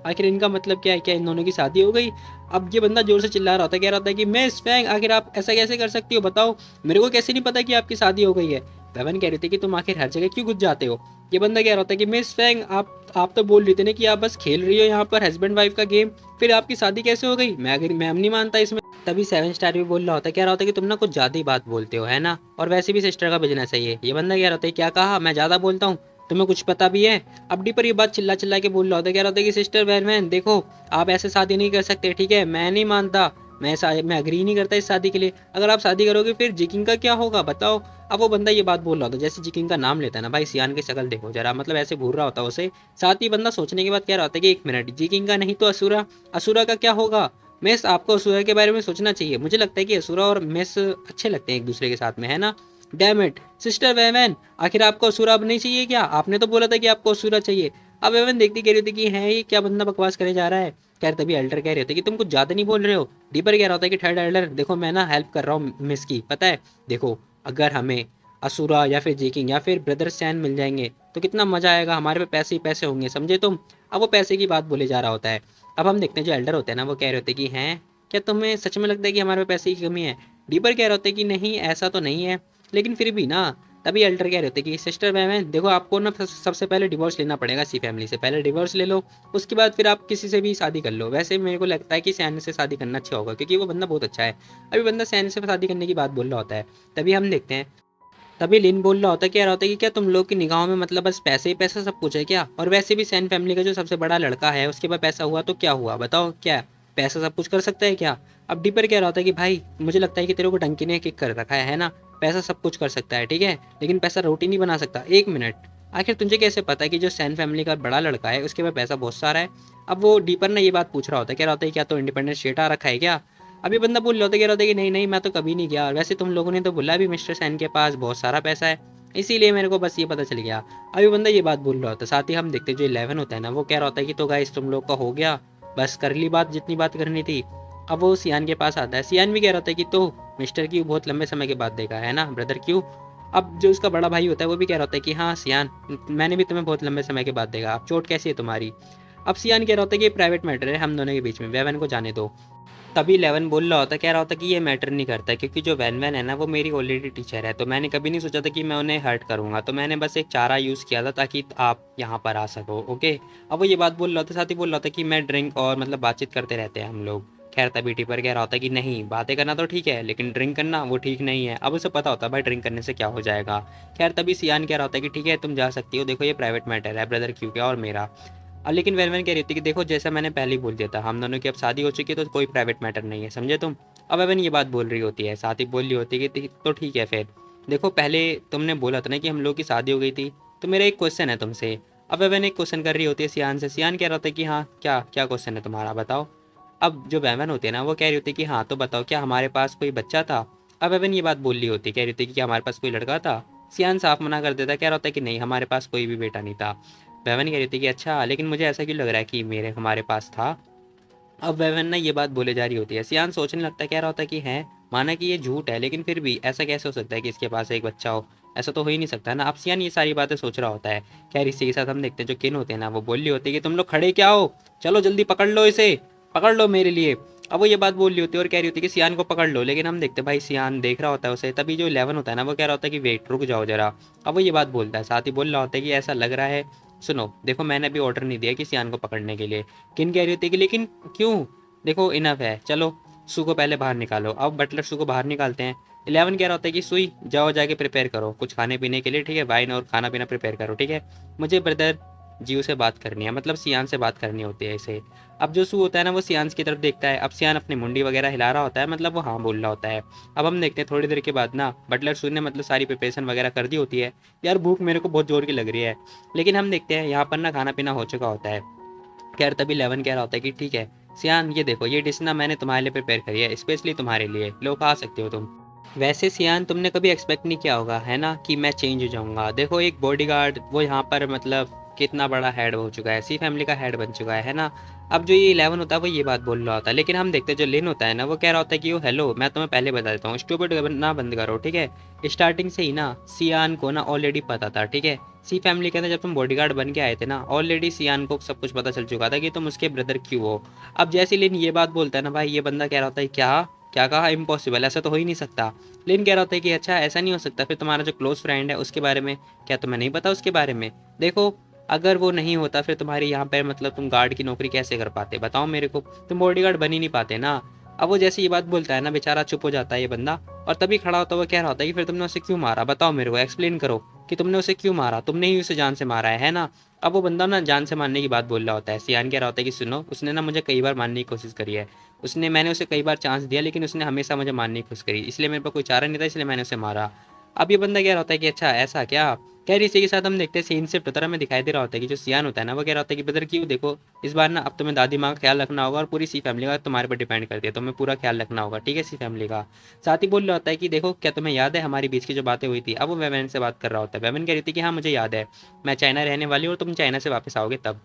S2: आखिर इनका मतलब क्या है, क्या इन दोनों की शादी हो गई। अब ये बंदा जोर से चिल्ला रहा होता है, कह रहा होता है कि मिस फैंग, आखिर आप ऐसा कैसे कर सकती हो, बताओ मेरे को कैसे नहीं पता कि आपकी शादी हो गई है। वेवन कह रही थी कि तुम आखिर हर जगह क्यों घुस जाते हो। ये बंदा कह रहा होता है कि मिस फैंग, आप तो बोल रही थी ना कि आप बस खेल रही हो यहाँ पर हस्बैंड वाइफ का गेम, फिर आपकी शादी कैसे हो गई, मैं नहीं मानता इसमें। तभी 7 स्टार भी बोल रहा होता है, कह रहा होता है कि तुम ना कुछ ज़्यादा ही बात बोलते हो, है ना, और वैसे भी सिस्टर का बिजनेस है ये बंदा कह रहा होता है क्या कहा, मैं ज़्यादा बोलता हूँ, तुम्हें कुछ पता भी है। अब डी पर ये बात चिल्ला चिल्ला के बोल रहा होता है, कह रहा होता है कि सिस्टर बैरमैन देखो, आप ऐसे शादी नहीं कर सकते, ठीक है मैं नहीं मानता, मैं अग्री नहीं करता इस शादी के लिए, अगर आप शादी करोगे फिर जिकिंग का क्या होगा बताओ। अब वो बंदा ये बात बोल रहा होता है, जैसे जिकिंग का नाम लेता है ना भाई, सियान की शक्ल देखो जरा, मतलब ऐसे घूर रहा होता है उसे। साथ ही बंदा सोचने के बाद कह रहा होता है कि 1 मिनट, जिकिंग का नहीं तो असुरा, असुरा का क्या होगा। मेस, आपको असुरा के बारे में सोचना चाहिए, मुझे लगता है कि असुरा और मेस अच्छे लगते हैं एक दूसरे के साथ में, है ना। डैम इट सिस्टर वेमन, आखिर आपको असुरा अब नहीं चाहिए क्या, आपने तो बोला था कि आपको असुरा चाहिए। अब वेमन देखती कह रही थी कि है ये क्या बंदा बकवास करे जा रहा है। खैर तभी एल्डर कह रहे थे कि तुम कुछ ज़्यादा नहीं बोल रहे हो। डीपर कह रहा होता है कि थर्ड एल्डर देखो, मैं ना हेल्प कर रहा हूँ मिस की, पता है, देखो अगर हमें असुरा या फिर जेकिंग या फिर ब्रदर सैन मिल जाएंगे तो कितना मजा आएगा, हमारे पे पैसे ही पैसे होंगे, समझे तुम। अब वो पैसे की बात बोले जा रहा होता है। अब हम देखते हैं जो एल्डर होते हैं ना वो कह रहे होते हैं कि हैं, क्या तुम्हें सच में लगता है कि हमारे पे पैसे की कमी है। डीपर कह रहे होते हैं कि नहीं ऐसा तो नहीं है, लेकिन फिर भी ना। तभी एल्डर कह रहे होते कि सिस्टर मैम देखो, आपको ना सबसे पहले डिवोर्स लेना पड़ेगा, सी फैमिली से पहले डिवोर्स ले लो, उसके बाद फिर आप किसी से भी शादी कर लो। वैसे मेरे को लगता है कि सैन से शादी करना अच्छा होगा, क्योंकि वो बंदा बहुत अच्छा है। अभी बंदा सैन से शादी करने की बात बोल रहा होता है। तभी हम देखते हैं, तभी लिन बोल रहा होता है, कह रहा होता है कि क्या तुम लोग की निगाहों में मतलब बस पैसे ही पैसा सब कुछ है क्या, और वैसे भी सैन फैमिली का जो सबसे बड़ा लड़का है उसके पास पैसा हुआ तो क्या हुआ, बताओ क्या पैसा सब कुछ कर सकता है क्या। अब डीपर कह रहा होता है कि भाई मुझे लगता है कि तेरे को डंकी ने किक कर रखा है ना, पैसा सब कुछ कर सकता है ठीक है, लेकिन पैसा रोटी नहीं बना सकता। 1 मिनट, आखिर तुझे कैसे पता है कि जो सैन फैमिली का बड़ा लड़का है उसके पास पैसा बहुत सारा है? अब वो डीपर ने ये बात पूछ रहा होता है, कह रहा होता है क्या तो इंडिपेंडेंट स्टेट आ रखा है क्या? अभी बंदा बोल रहा होता है, कह रहा होता है कि नहीं नहीं मैं तो कभी नहीं गया, और वैसे तुम लोगों ने तो बोला भी मिस्टर सैन के पास बहुत सारा पैसा है, इसीलिए मेरे को बस ये पता चल गया। अभी बंदा ये बात बोल रहा होता है। साथ ही हम देखते जो 11 होता है ना, वो कह रहा होता है कि तो गाइस तुम लोग का हो गया, बस कर ली बात जितनी बात करनी थी। अब वो सियान के पास आता है, सियान भी कह रहा होता है कि तो मिस्टर क्यू बहुत लंबे समय के बाद देखा है ना ब्रदर क्यू। अब जो उसका बड़ा भाई होता है वो भी कह रहा होता है कि हाँ सियान, मैंने भी तुम्हें बहुत लंबे समय के बाद देखा, अब चोट कैसी है तुम्हारी? अब सियान कह रहा होता है कि प्राइवेट मैटर है हम दोनों के बीच में, वेवन को जाने दो। तभी इलेवन बोल रहा होता है, कह रहा होता है कि ये मैटर नहीं करता, क्योंकि जो वैन वैन है ना वो मेरी ऑलरेडी टीचर है, तो मैंने कभी नहीं सोचा था कि मैं उन्हें हर्ट करूंगा, तो मैंने बस एक चारा यूज़ किया था ताकि आप यहाँ पर आ सको। ओके। अब वो ये बात बोल रहा था, साथ ही बोल रहा था कि मैं ड्रिंक और मतलब बातचीत करते रहते हैं हम लोग। खैर तभी टीपर कह रहा होता है कि नहीं, बातें करना तो ठीक है लेकिन ड्रिंक करना वो ठीक नहीं है। अब उसे पता होता है भाई ड्रिंक करने से क्या हो जाएगा। खैर तभी सियान कह रहा होता है कि ठीक है तुम जा सकती हो, देखो ये प्राइवेट मैटर है ब्रदर क्यू का और मेरा। लेकिन वेनवन कह रही थी कि देखो जैसा मैंने पहले ही बोल दिया था, हम दोनों की अब शादी हो चुकी है तो कोई प्राइवेट मैटर नहीं है, समझे तुम? अब वेवन ये बात बोल रही होती है, साथ ही बोल रही होती है कि तो ठीक है फिर, देखो पहले तुमने बोला था ना कि हम लोग की शादी हो गई थी, तो मेरा एक क्वेश्चन है तुमसे। अब वेवन एक क्वेश्चन कर रही होती है सियान से, सियान कह रहा होता है कि हाँ क्या क्या क्वेश्चन है तुम्हारा, बताओ। अब जो वेवन होती है ना वो कह रही होती है कि हाँ तो बताओ क्या हमारे पास कोई बच्चा था? अब वेवन ये बात बोल रही होती है, कह रही होती है कि क्या हमारे पास कोई लड़का था? सियान साफ मना कर देता है, कह रहा होता है कि नहीं हमारे पास कोई भी बेटा नहीं था। वेवन कह रही थी कि अच्छा लेकिन मुझे ऐसा क्यों लग रहा है कि मेरे हमारे पास था। अब वेवन ना ये बात बोले जा रही होती है, सियान सोचने लगता है, कह रहा होता है कि है माना कि ये झूठ है लेकिन फिर भी ऐसा कैसे हो सकता है कि इसके पास एक बच्चा हो, ऐसा तो हो ही नहीं सकता ना। अब सियान ये सारी बातें सोच रहा होता है। खैर इसी के साथ हम देखते हैं जो किन होते हैं ना वो बोल रही होती है कि तुम लोग खड़े क्या हो, चलो जल्दी पकड़ लो इसे, पकड़ लो मेरे लिए। अब वो ये बात बोल रही होती है और कह रही होती है कि सियान को पकड़ लो, लेकिन हम देखते हैं भाई सियान देख रहा होता है उसे। तभी जो 11 होता है ना वो कह रहा होता है कि वेट रुक जाओ जरा। अब वो ये बात बोलता है, साथ ही बोल रहा होता है कि ऐसा लग रहा है, सुनो देखो मैंने अभी ऑर्डर नहीं दिया कि सियान को पकड़ने के लिए। किन कह रही होती है कि लेकिन क्यों, देखो इनफ है, चलो सू को पहले बाहर निकालो। अब बटलर सू को बाहर निकालते हैं। 11 कह रहा होता है कि सुई जाओ जाके प्रिपेयर करो कुछ खाने पीने के लिए, ठीक है, वाइन और खाना पीना प्रिपेयर करो, ठीक है, मुझे ब्रदर जीव से बात करनी है, मतलब सियान से बात करनी होती है इसे। अब जो सू होता है ना वो सियान की तरफ देखता है, अब सियान अपनी मुंडी वगैरह हिला रहा होता है, मतलब वो हाँ बोल रहा होता है। अब हम देखते हैं थोड़ी देर के बाद ना बटलर सू ने मतलब सारी प्रिपरेशन वगैरह कर दी होती है। यार भूख मेरे को बहुत जोर की लग रही है, लेकिन हम देखते हैं यहाँ पर ना खाना पीना हो चुका होता है। खैर तभी 11 कह रहा होता है कि ठीक है सियान ये देखो ये डिश ना मैंने तुम्हारे लिए प्रिपेयर करी है, स्पेशली तुम्हारे लिए, लो खा सकते हो तुम। वैसे सियान तुमने कभी एक्सपेक्ट नहीं किया होगा है ना कि मैं चेंज हो जाऊंगा, देखो एक बॉडीगार्ड वो यहाँ पर मतलब कितना बड़ा हेड हो चुका है, सी फैमिली का हेड बन चुका है ना। अब जो ये 11 होता है वो ये बात बोल रहा होता है, लेकिन हम देखते हैं जो लिन होता है ना वो कह रहा होता है कि वो हेलो मैं तुम्हें पहले बता देता हूँ, स्टूपिड ना बंद करो, ठीक है। स्टार्टिंग से ही ना सियान को ना ऑलरेडी पता था, ठीक है, सी फैमिली के अंदर जब तुम बॉडीगार्ड बन के आए थे ना ऑलरेडी सियान को सब कुछ पता चल चुका था कि तुम उसके ब्रदर क्यों हो। अब जैसे लिन ये बात बोलता है ना भाई, ये बंदा कह रहा होता है क्या क्या कहा, इम्पॉसिबल, ऐसा तो हो ही नहीं सकता। लिन कह रहा होता है कि अच्छा ऐसा नहीं हो सकता, फिर तुम्हारा जो क्लोज फ्रेंड है उसके बारे में क्या तुम्हें नहीं पता उसके बारे में? देखो अगर वो नहीं होता फिर तुम्हारी यहाँ पर मतलब तुम गार्ड की नौकरी कैसे कर पाते, बताओ मेरे को, तुम बॉडीगार्ड बन ही नहीं पाते ना। अब वो जैसे ये बात बोलता है ना बेचारा चुप हो जाता है ये बंदा, और तभी खड़ा होता हुआ कह रहा होता है कि फिर तुमने उसे क्यों मारा, बताओ मेरे को, एक्सप्लेन करो कि तुमने उसे क्यों मारा, तुमने ही उसे जान से मारा है ना। अब वो बंदा ना जान से मारने की बात बोल रहा होता है। सियान कह रहा होता है कि सुनो उसने ना मुझे कई बार मारने की कोशिश करी है, उसने मैंने उसे कई बार चांस दिया लेकिन उसने हमेशा मुझे मारने की कोशिश करी, इसलिए मेरे पास कोई चारा नहीं था, इसलिए मैंने उसे मारा। अब ये बंदा कह रहा होता है कि अच्छा ऐसा क्या। खैर इसी के साथ हम देखते हैं सीन शिफ्ट होता है, हमें दिखाई दे रहा होता है कि जो सियान होता है ना वो कह रहा होता है कि ब्रदर क्यों देखो इस बार ना अब तुम्हें दादी माँ का ख्याल रखना होगा, और पूरी सी फैमिली का तुम्हारे पर डिपेंड करती है, तुम्हें पूरा ख्याल रखना होगा, ठीक है, सी फैमिली का। साथ ही बोल रहा होता है कि देखो क्या तुम्हें याद है हमारी बीच की जो बातें हुई थी। अब वो वेवन से बात कर रहा होता है, वेवन कह रही थी कि हाँ मुझे याद है, मैं चाइना रहने वाली हूँ और तुम चाइना से वापस आओगे तब,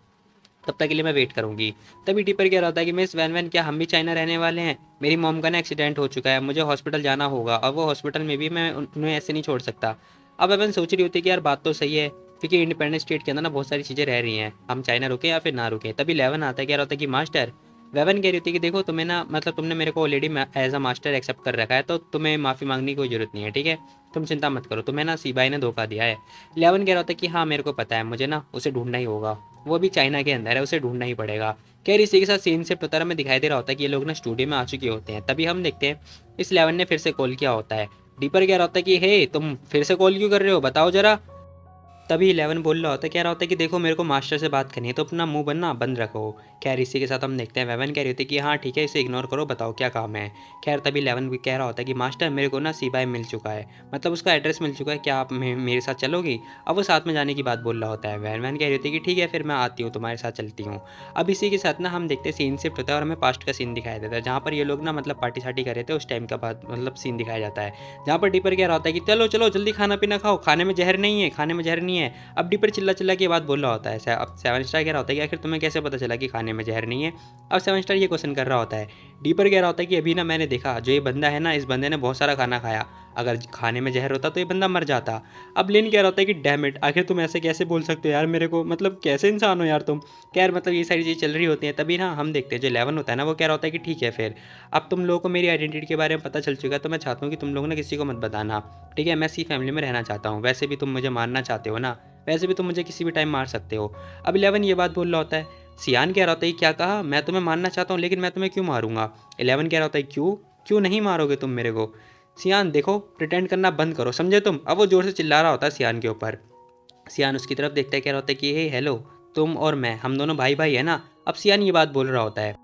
S2: तब तक के लिए मैं वेट करूंगी। तभी टिपर कह रहा था कि मिस वैन वैन क्या हम भी चाइना रहने वाले हैं, मेरी मॉम का ना एक्सीडेंट हो चुका है, मुझे हॉस्पिटल जाना होगा, और वो हॉस्पिटल में भी मैं उन्हें ऐसे नहीं छोड़ सकता। अब एवन सोच रही होती है कि यार बात तो सही है, क्योंकि इंडिपेंडेंट स्टेट के अंदर ना बहुत सारी चीज़ें रह रही हैं, हम चाइना रुके या फिर ना रुके। तभी 11 आता है, कह रहा होता है कि मास्टर, वेवन कह रही थी कि देखो तुम्हें ना मतलब तुमने मेरे को already as a master accept कर रखा है, तो तुम्हें माफ़ी मांगने की कोई ज़रूरत नहीं है, ठीक है, तुम चिंता मत करो, तुम्हें ना सीबाई ने धोखा दिया है। 11 कह रहा होता है कि हाँ मेरे को पता है, मुझे ना उसे ढूंढना ही होगा, वो भी चाइना के अंदर है, उसे ढूंढना ही पड़ेगा। खैर इसी के साथ सीन से पता में दिखाई दे रहा होता है कि ये लोग ना स्टूडियो में आ चुके होते हैं। तभी हम देखते हैं इस 11 ने फिर से कॉल किया होता है। डीपर कह रहा होता है कि हे तुम फिर से कॉल क्यों कर रहे हो, बताओ जरा। तभी 11 बोल रहा होता है, कह रहा होता है कि देखो मेरे को मास्टर से बात करनी है तो अपना मुंह बनना बंद रखो। खैर इसी के साथ हम देखते हैं वेवन कह रही होती है कि हाँ ठीक है, इसे इग्नोर करो, बताओ क्या काम है। खैर तभी 11 भी कह रहा होता है कि मास्टर मेरे को ना सिपाही मिल चुका है, मतलब उसका एड्रेस मिल चुका है, क्या आप मेरे साथ चलोगी। अब वो साथ में जाने की बात बोल रहा होता है। वेवन कह रही होती है कि ठीक है फिर मैं आती हूँ, तुम्हारे साथ चलती हूँ। अब इसी के साथ ना हम देखते हैं सीन शिफ्ट होता है और हमें पास्ट का सीन दिखाया देता है, जहाँ पर ये लोग ना मतलब पार्टी सार्टी कर रहे थे उस टाइम का बात मतलब सीन दिखाया जाता है, जहाँ पर डीपर कह रहा होता है कि चलो चलो जल्दी खाना पीना खाओ, खाने में जहर नहीं है, खाने में जहर नहीं है। अब डीपर चिल्ला चिल्ला के बात बोल रहा होता है। अब 7 स्टार कह रहा होता है कि आखिर तुम्हें कैसे पता चला कि खाने में जहर नहीं है। अब 7 स्टार ये क्वेश्चन कर रहा होता है। डीपर कह रहा होता है कि अभी ना मैंने देखा जो ये बंदा है ना, इस बंदे ने बहुत सारा खाना खाया, अगर खाने में जहर होता तो ये बंदा मर जाता। अब लिन कह रहा होता है कि डैम इट, आखिर तुम ऐसे कैसे बोल सकते हो यार मेरे को, मतलब कैसे इंसान हो यार तुम। खैर मतलब ये सारी चीज़ चल रही होती हैं, तभी ना हम देखते हैं जो 11 होता है ना वो कह रहा होता है कि ठीक है फिर अब तुम लोगों को मेरी आइडेंटिटी के बारे में पता चल चुका है, तो मैं चाहता हूँ कि तुम लोग ना किसी को मत बताना, ठीक है। मैं सी फैमिली में रहना चाहता हूँ, वैसे भी तुम मुझे मारना चाहते हो ना, वैसे भी तुम मुझे किसी भी टाइम मार सकते हो। अब 11 ये बात बोल रहा होता है। सियान कह रहा होता है क्या कहा, मैं तुम्हें मारना चाहता हूँ लेकिन मैं तुम्हें क्यों मारूंगा। 11 कह रहा होता है क्यों, क्यों नहीं मारोगे तुम मेरे को। सियान देखो प्रिटेंड करना बंद करो समझे तुम। अब वो जोर से चिल्ला रहा होता है सियान के ऊपर। सियान उसकी तरफ देखता है, कह रहा होता है कि हे हेलो, तुम और मैं हम दोनों भाई भाई है ना। अब सियान ये बात बोल रहा होता है,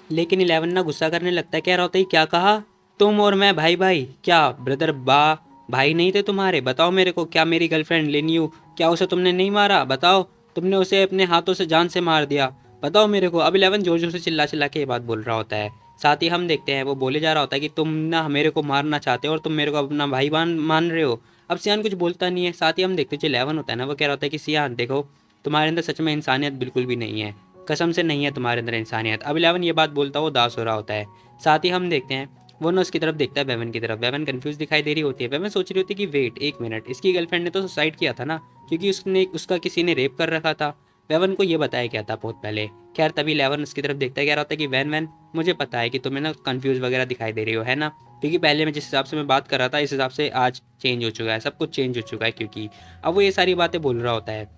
S2: लेकिन 11 ना गुस्सा करने लगता है, कह रहा होता है क्या कहा, तुम और मैं भाई भाई, क्या ब्रदर बा भाई नहीं थे तुम्हारे, बताओ मेरे को, क्या मेरी गर्लफ्रेंड लिन्यू, क्या उसे तुमने नहीं मारा, बताओ, तुमने उसे अपने हाथों से जान से मार दिया, बताओ मेरे को। अब 11 जोर जोर से चिल्ला चिल्ला के ये बात बोल रहा होता है। साथ ही हम देखते हैं वो बोले जा रहा होता है कि तुम ना मेरे को मारना चाहते हो और तुम मेरे को अपना भाई मान रहे हो। अब सियान कुछ बोलता नहीं है। साथ ही हम देखते हैं जो 11 होता है ना वो कह रहा होता है कि सियान देखो, तुम्हारे अंदर सच में इंसानियत बिल्कुल भी नहीं है, कसम से नहीं है तुम्हारे अंदर इंसानियत। अब 11 ये बात बोलता है, वो उदास हो रहा होता है। साथ ही हम देखते हैं वो ना उसकी तरफ देखता है, बेवन की तरफ। बेवन कंफ्यूज दिखाई दे रही होती है। बेवन सोच रही होती है कि वेट एक मिनट, इसकी गर्लफ्रेंड ने तो सुसाइड किया था ना, क्योंकि उसने उसका किसी ने रेप कर रखा था। बेवन को ये बताया क्या था बहुत पहले। खैर तभी 11 उसकी तरफ देखता है, कह रहा होता है कि वैन वैन मुझे पता है कि तुम्हें ना कंफ्यूज वगैरह दिखाई दे रही हो है ना, क्योंकि पहले मैं जिस हिसाब से मैं बात कर रहा था इस हिसाब से आज चेंज हो चुका है, सब कुछ चेंज हो चुका है, क्योंकि अब वो ये सारी बातें बोल रहा होता है।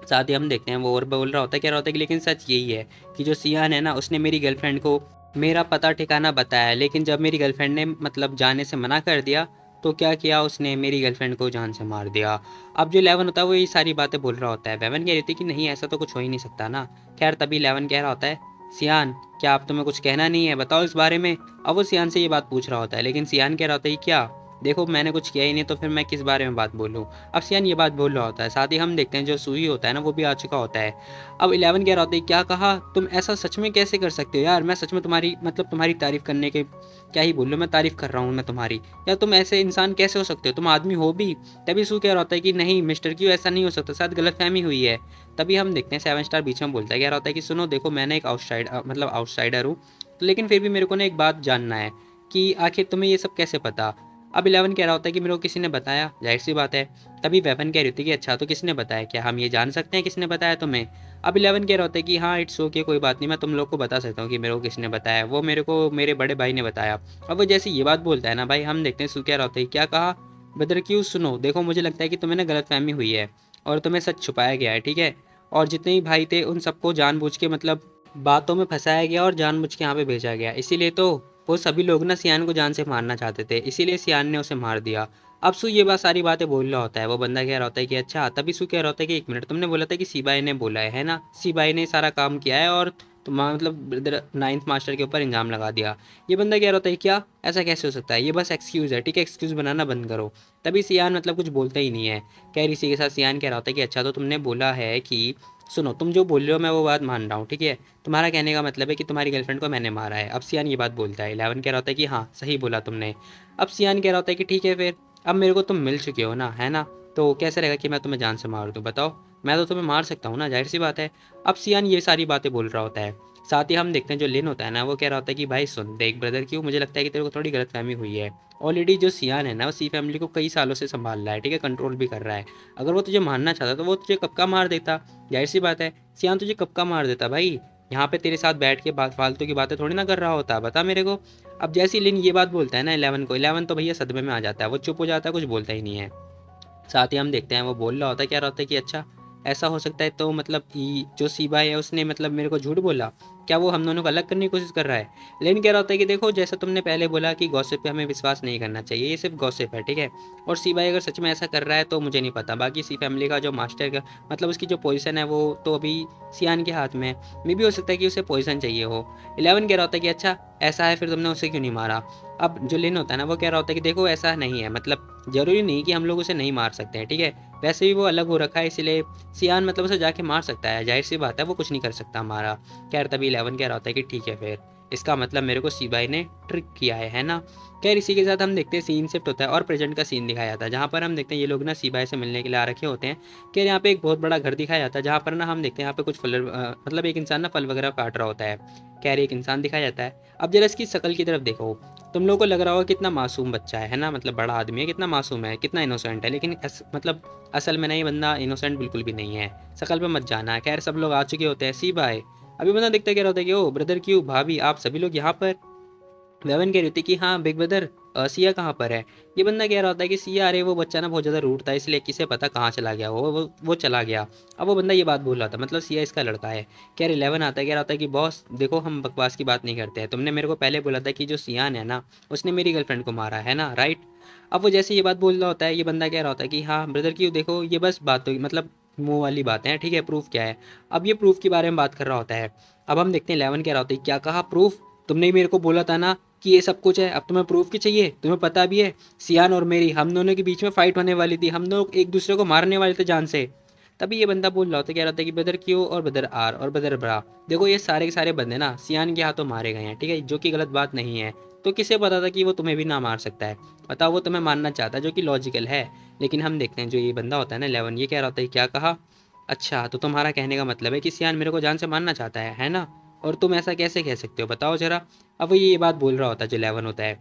S2: साथ ही हम देखते हैं वो और बोल रहा होता है, कह रहा होता है कि लेकिन सच यही है कि जो सियान है ना उसने मेरी गर्लफ्रेंड को मेरा पता ठिकाना बताया, लेकिन जब मेरी गर्लफ्रेंड ने मतलब जाने से मना कर दिया तो क्या किया उसने, मेरी गर्लफ्रेंड को जान से मार दिया। अब जो 11 होता है वो ये सारी बातें बोल रहा होता है। बेवन कह रही थी कि नहीं ऐसा तो कुछ हो ही नहीं सकता ना। खैर तभी 11 कह रहा होता है, सियान क्या आप तुम्हें कुछ कहना नहीं है, बताओ इस बारे में। अब वो सियान से ये बात पूछ रहा होता है, लेकिन सियान कह रहा होता है क्या, देखो मैंने कुछ किया ही नहीं तो फिर मैं किस बारे में बात बोलूँ। अब सियान ये बात बोल रहा होता है। साथ ही हम देखते हैं जो सुई होता है ना वो भी आ चुका होता है। अब 11 कह रहा होता है क्या कहा, तुम ऐसा सच में कैसे कर सकते हो यार, मैं सच में तुम्हारी मतलब तुम्हारी तारीफ करने के क्या ही बोलूँ, मैं तारीफ कर रहा हूँ मैं तुम्हारी, या तुम ऐसे इंसान कैसे हो सकते हो, तुम आदमी हो भी। तभी सू कह रहा होता है कि नहीं मिस्टर क्यों ऐसा नहीं हो सकता, शायद गलतफहमी हुई है। तभी हम देखते हैं 7 स्टार बीच में बोलता है, कह रहा होता है कि सुनो देखो मैंने एक आउटसाइडर हूँ, तो लेकिन फिर भी मेरे को ना एक बात जानना है कि आखिर तुम्हें ये सब कैसे पता। अब 11 कह रहा होता है कि मेरे को किसी ने बताया, जाहिर सी बात है। तभी वेवन कह रही होती है कि अच्छा तो किसने बताया, क्या हम ये जान सकते हैं किसने बताया तुम्हें। अब 11 कह रहा होता है कि हाँ इट्स ओके कोई बात नहीं, मैं तुम लोग को बता सकता हूँ कि मेरे को किसने बताया, वो मेरे को मेरे बड़े भाई ने बताया। अब वो जैसे ये बात बोलता है ना भाई, हम देखते हैं सू कह रहा होता है क्या कहा, ब्रदर क्यों, सुनो देखो मुझे लगता है कि तुम्हें ना गलतफहमी हुई है और तुम्हें सच छुपाया गया है, ठीक है। और जितने भी भाई थे उन सबको जानबूझ के मतलब बातों में फंसाया गया और जानबूझ के यहाँ पे भेजा गया, इसीलिए तो वो सभी लोग ना सियान को जान से मारना चाहते थे, इसीलिए सियान ने उसे मार दिया। अब सू ये बात सारी बातें बोल रहा होता है। वो बंदा कह रहा होता है कि अच्छा, तभी सू कह रहा होता है कि एक मिनट, तुमने बोला था कि सीबाई ने बोला है ना, सीबाई ने सारा काम किया है और तुम मतलब 9th मास्टर के ऊपर इल्ज़ाम लगा दिया। ये बंदा कह रहा होता है क्या, ऐसा कैसे हो सकता है, ये बस एक्सक्यूज़ है, ठीक है एक्सक्यूज़ बनाना बंद करो। तभी सियान मतलब कुछ बोलता ही नहीं है। खैर इसी के साथ सियान कह रहा होता है कि अच्छा तो तुमने बोला है कि सुनो तुम जो बोल रहे हो मैं वो बात मान रहा हूँ, ठीक है, तुम्हारा कहने का मतलब है कि तुम्हारी गर्लफ्रेंड को मैंने मारा है। अब सियान ये बात बोलता है। 11 कह रहा होता है कि हाँ सही बोला तुमने। अब सियान कह रहा होता है कि ठीक है फिर अब मेरे को तुम मिल चुके हो ना, है ना, तो कैसे रहेगा कि मैं तुम्हें जान से मार दूँ, बताओ, मैं तो तुम्हें मार सकता हूँ ना, जाहिर सी बात है। अब सियान ये सारी बातें बोल रहा होता है। साथ ही हम देखते हैं जो लिन होता है ना वो कह रहा होता है कि भाई सुन देख ब्रदर, क्यों मुझे लगता है कि तेरे को थोड़ी गलतफहमी हुई है। ऑलरेडी जो सियान है ना वो सी फैमिली को कई सालों से संभाल रहा है, ठीक है, कंट्रोल भी कर रहा है। अगर वो तुझे मारना चाहता तो वो तुझे कब का मार देता, जाहिर सी बात है सियान तुझे कब का मार देता भाई, यहाँ पे तेरे साथ बैठ के बात फालतू की बातें थोड़ी ना कर रहा होता, बता मेरे को। अब जैसे लिन ये बात बोलता है ना 11 को, 11 तो भैया सदमे में आ जाता है, वो चुप हो जाता है, कुछ बोलता ही नहीं है। साथ ही हम देखते हैं वो बोल रहा होता है, क्या रहा होता है कि अच्छा ऐसा हो सकता है तो मतलब जो सीबा है उसने मतलब मेरे को झूठ बोला। क्या वो हम दोनों को अलग करने की कोशिश कर रहा है? लेकिन कह रहा होता है कि देखो जैसा तुमने पहले बोला कि गॉसिप पे हमें विश्वास नहीं करना चाहिए, ये सिर्फ गॉसिप है, ठीक है। और सी भाई अगर सच में ऐसा कर रहा है तो मुझे नहीं पता, बाकी सी फैमिली का जो मास्टर का मतलब उसकी जो पोजीशन है वो तो अभी सियान के हाथ में है। मे भी हो सकता है कि उसे पोजीशन चाहिए हो। 11 कह रहा होता है कि अच्छा ऐसा है, फिर तुमने उसे क्यों नहीं मारा? अब जो लिन होता है ना वो कह रहा होता है कि देखो ऐसा नहीं है, मतलब ज़रूरी नहीं कि हम लोग उसे नहीं मार सकते हैं, ठीक है। वैसे भी वो अलग हो रखा है, इसलिए सियान मतलब उसे जाके मार सकता है, जाहिर सी बात है वो कुछ नहीं कर सकता हमारा। खैर तभी 11 कह रहा होता है कि ठीक है फिर, इसका मतलब मेरे को सी भाई ने ट्रिक किया है ना। खैर इसी के साथ हम देखते हैं सीन शिफ्ट होता है और प्रेजेंट का सीन दिखाया जाता है, जहाँ पर हम देखते हैं ये लोग ना सी भाई से मिलने के लिए आ रखे होते हैं। खैर यहाँ पे एक बहुत बड़ा घर दिखाया जाता है, जहाँ पर ना हम देखते हैं यहाँ पे कुछ फल मतलब एक इंसान ना फल वगैरह काट रहा होता है। खैर एक इंसान दिखाया जाता है। अब जरा इसकी शक्ल की तरफ देखो, तुम लोगों को लग रहा होगा कितना मासूम बच्चा है ना, मतलब बड़ा आदमी है, कितना मासूम है, कितना इनोसेंट है, लेकिन मतलब असल में ना ये बंदा इनोसेंट बिल्कुल भी नहीं है। शक्ल पे मत जाना है। खैर सब लोग आ चुके होते हैं। सी भाई अभी बंदा दिखता क्या होता है कि ओ ब्रदर क्यों भाभी आप सभी लोग यहाँ पर? वेवन कह रही थी कि हाँ बिग ब्रदर सिया कहाँ पर है? ये बंदा कह रहा होता है कि सिया अरे वो बच्चा ना बहुत ज़्यादा रूठ था, इसलिए किसे पता कहाँ चला गया वो चला गया। अब वो बंदा ये बात बोल रहा था, मतलब सिया इसका लड़का है। कह रहे 11 आता है, कह रहा होता है कि बॉस देखो हम बकवास की बात नहीं करते हैं, तुमने मेरे को पहले बोला था कि जो सियान है ना उसने मेरी गर्लफ्रेंड को मारा है ना, राइट? अब वो जैसे ये बात बोल रहा होता है, ये बंदा कह रहा होता है कि हाँ ब्रदर क्यों, देखो ये बस बात हो मतलब मुंह वाली बातें हैं, ठीक है, प्रूफ क्या है? अब ये प्रूफ के बारे में बात कर रहा होता है। अब हम देखते हैं 11 कह रहा होता है क्या कहा प्रूफ? तुमने ही मेरे को बोला था ना कि ये सब कुछ है, अब तुम्हें प्रूफ की चाहिए? तुम्हें पता भी है सियान और मेरी हम दोनों के बीच में फाइट होने वाली थी, हम लोग एक दूसरे को मारने वाले थे जान से। तभी ये बंदा बोल रहा होता, कह रहा था कि ब्रदर क्यों और ब्रदर आर और ब्रदर ब्रा, देखो ये सारे के सारे बंदे ना सियान के हाथों मारे गए हैं, ठीक है, जो कि गलत बात नहीं है। तो किसे पता था कि वो तुम्हें भी ना मार सकता है? बताओ, वो तुम्हें मारना चाहता है, जो कि लॉजिकल है। लेकिन हम देखते हैं जो ये बंदा होता है ना 11, ये कह रहा होता है क्या कहा? अच्छा तो तुम्हारा कहने का मतलब है कि सियान मेरे को जान से मारना चाहता है ना? और तुम ऐसा कैसे कह सकते हो, बताओ जरा। अब वो ये बात बोल रहा होता है जो 11 होता है।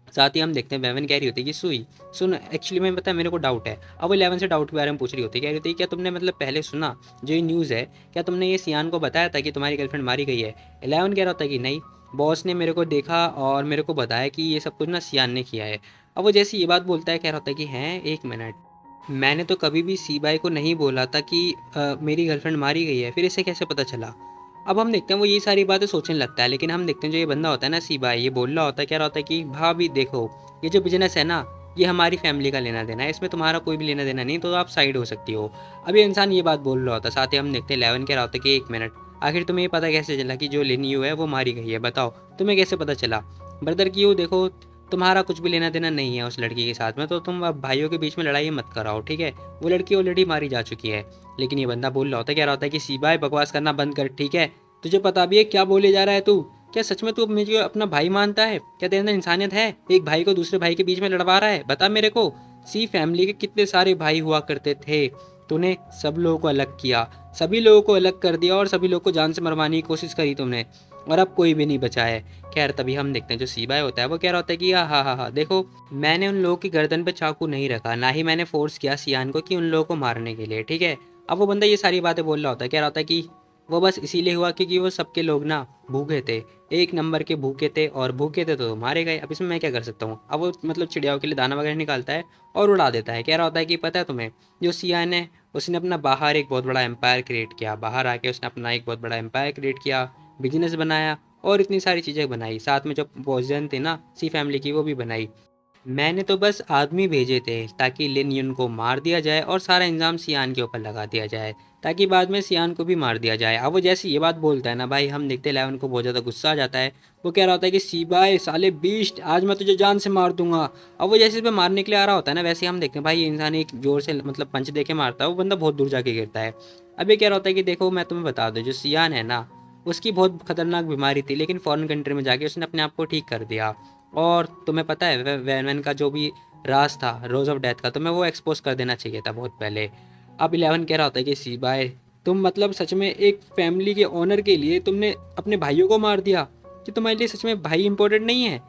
S2: साथ ही हम देखते हैं वेवन कह रही होती है कि सुई सुन, एक्चुअली मैं पता है मेरे को डाउट है। अब वो 11 से डाउट के बारे में पूछ रही होती है, कह रही होती है क्या तुमने मतलब पहले सुना जो ये न्यूज़ है, क्या तुमने ये सियान को बताया था कि तुम्हारी गर्लफ्रेंड मारी गई है? 11 कह रहा होता है कि नहीं, बॉस ने मेरे को देखा और मेरे को बताया कि ये सब कुछ ना सियान ने किया है। अब वो जैसे ये बात बोलता है, कह रहा होता है कि हैं एक मिनट, मैंने तो कभी भी सी बाई को नहीं बोला था कि मेरी गर्लफ्रेंड मारी गई है, फिर इसे कैसे पता चला? अब हम देखते हैं वो ये सारी बातें सोचने लगता है, लेकिन हम देखते हैं जो ये बंदा होता है ना सी बाई, ये बोल रहा होता है, क्या रहा होता है कि भाभी देखो ये जो बिजनेस है ना ये हमारी फैमिली का लेना देना है, इसमें तुम्हारा कोई भी लेना देना नहीं, तो आप साइड हो सकती हो। अब ये इंसान ये बात बोल रहा होता है। साथ ही हम देखते हैं 11 कह रहा होता है कि एक मिनट, आखिर तुम्हें ये पता कैसे चला कि जो लिन यू है वो मारी गई है? बताओ तुम्हें कैसे पता चला? ब्रदर की यू देखो, तुम्हारा कुछ भी लेना देना नहीं है उस लड़की के साथ में, तो तुम अब भाइयों के बीच में लड़ाई मत कराओ, ठीक है। वो लड़की ऑलरेडी मारी जा चुकी है। लेकिन ये बंदा बोल रहा होता है, क्या रहा होता है कि सी बाय बकवास करना बंद कर, ठीक है। तुझे पता भी है क्या बोले जा रहा है तू? क्या सच में तू मुझे अपना भाई मानता है? क्या तेरे अंदर इंसानियत है? एक भाई को दूसरे भाई के बीच में लड़वा रहा है, बता मेरे को। सी फैमिली के कितने सारे भाई हुआ करते थे, तूने सब लोगों को अलग किया, सभी लोगों को अलग कर दिया और सभी लोगों को जान से मरवाने की कोशिश करी तुमने, और अब कोई भी नहीं बचा है। खैर तभी हम देखते हैं जो सीबाई होता है वो कह रहा होता है कि हाँ हाँ हाँ हाँ देखो, मैंने उन लोगों की गर्दन पे चाकू नहीं रखा, ना ही मैंने फोर्स किया सियान को कि उन लोगों को मारने के लिए, ठीक है। अब वो बंदा ये सारी बातें बोल रहा होता है, कह रहा होता है कि वो बस इसीलिए हुआ क्योंकि वो सबके लोग ना भूखे थे, एक नंबर के भूखे थे, और भूखे थे तो मारे गए, अब इसमें मैं क्या कर सकता हूँ। अब वो मतलब चिड़ियाओं के लिए दाना वगैरह निकालता है और उड़ा देता है। कह रहा होता है कि पता है तुम्हें, जो सियान है उसने अपना बाहर एक बहुत बड़ा एम्पायर क्रिएट किया, बाहर आके उसने अपना एक बहुत बड़ा एम्पायर क्रिएट किया, बिजनेस बनाया और इतनी सारी चीज़ें बनाई, साथ में जो पोजीशन थी ना सी फैमिली की वो भी बनाई। मैंने तो बस आदमी भेजे थे ताकि लिन युन को मार दिया जाए और सारा इल्ज़ाम सियान के ऊपर लगा दिया जाए, ताकि बाद में सियान को भी मार दिया जाए। अब वो जैसे ये बात बोलता है ना भाई, हम देखते 11 को बहुत ज़्यादा गुस्सा आ जाता है। वो कह रहा होता है कि सी बाय साले बीस्ट, आज मैं तुझे जान से मार दूंगा। अब वो जैसे इस पे मारने के लिए आ रहा होता है ना, वैसे हम देखते हैं भाई ये इंसान एक जोर से मतलब पंच दे के मारता है, वो बंदा बहुत दूर जाके गिरता है। अब ये कह रहा होता है कि देखो मैं तुम्हें बता दूँ, जो सियान है ना उसकी बहुत खतरनाक बीमारी थी, लेकिन फॉरेन कंट्री में जाके उसने अपने आप को ठीक कर दिया। और तुम्हें पता है वैन का जो भी राज था रोज ऑफ डेथ का, तुम्हें वो एक्सपोज कर देना चाहिए था बहुत पहले। अब 11 कह रहा होता है कि सी बाय तुम मतलब सच में एक फैमिली के ऑनर के लिए तुमने अपने भाइयों को मार दिया, कि तुम्हारे लिए सच में भाई इंपॉर्टेंट नहीं है?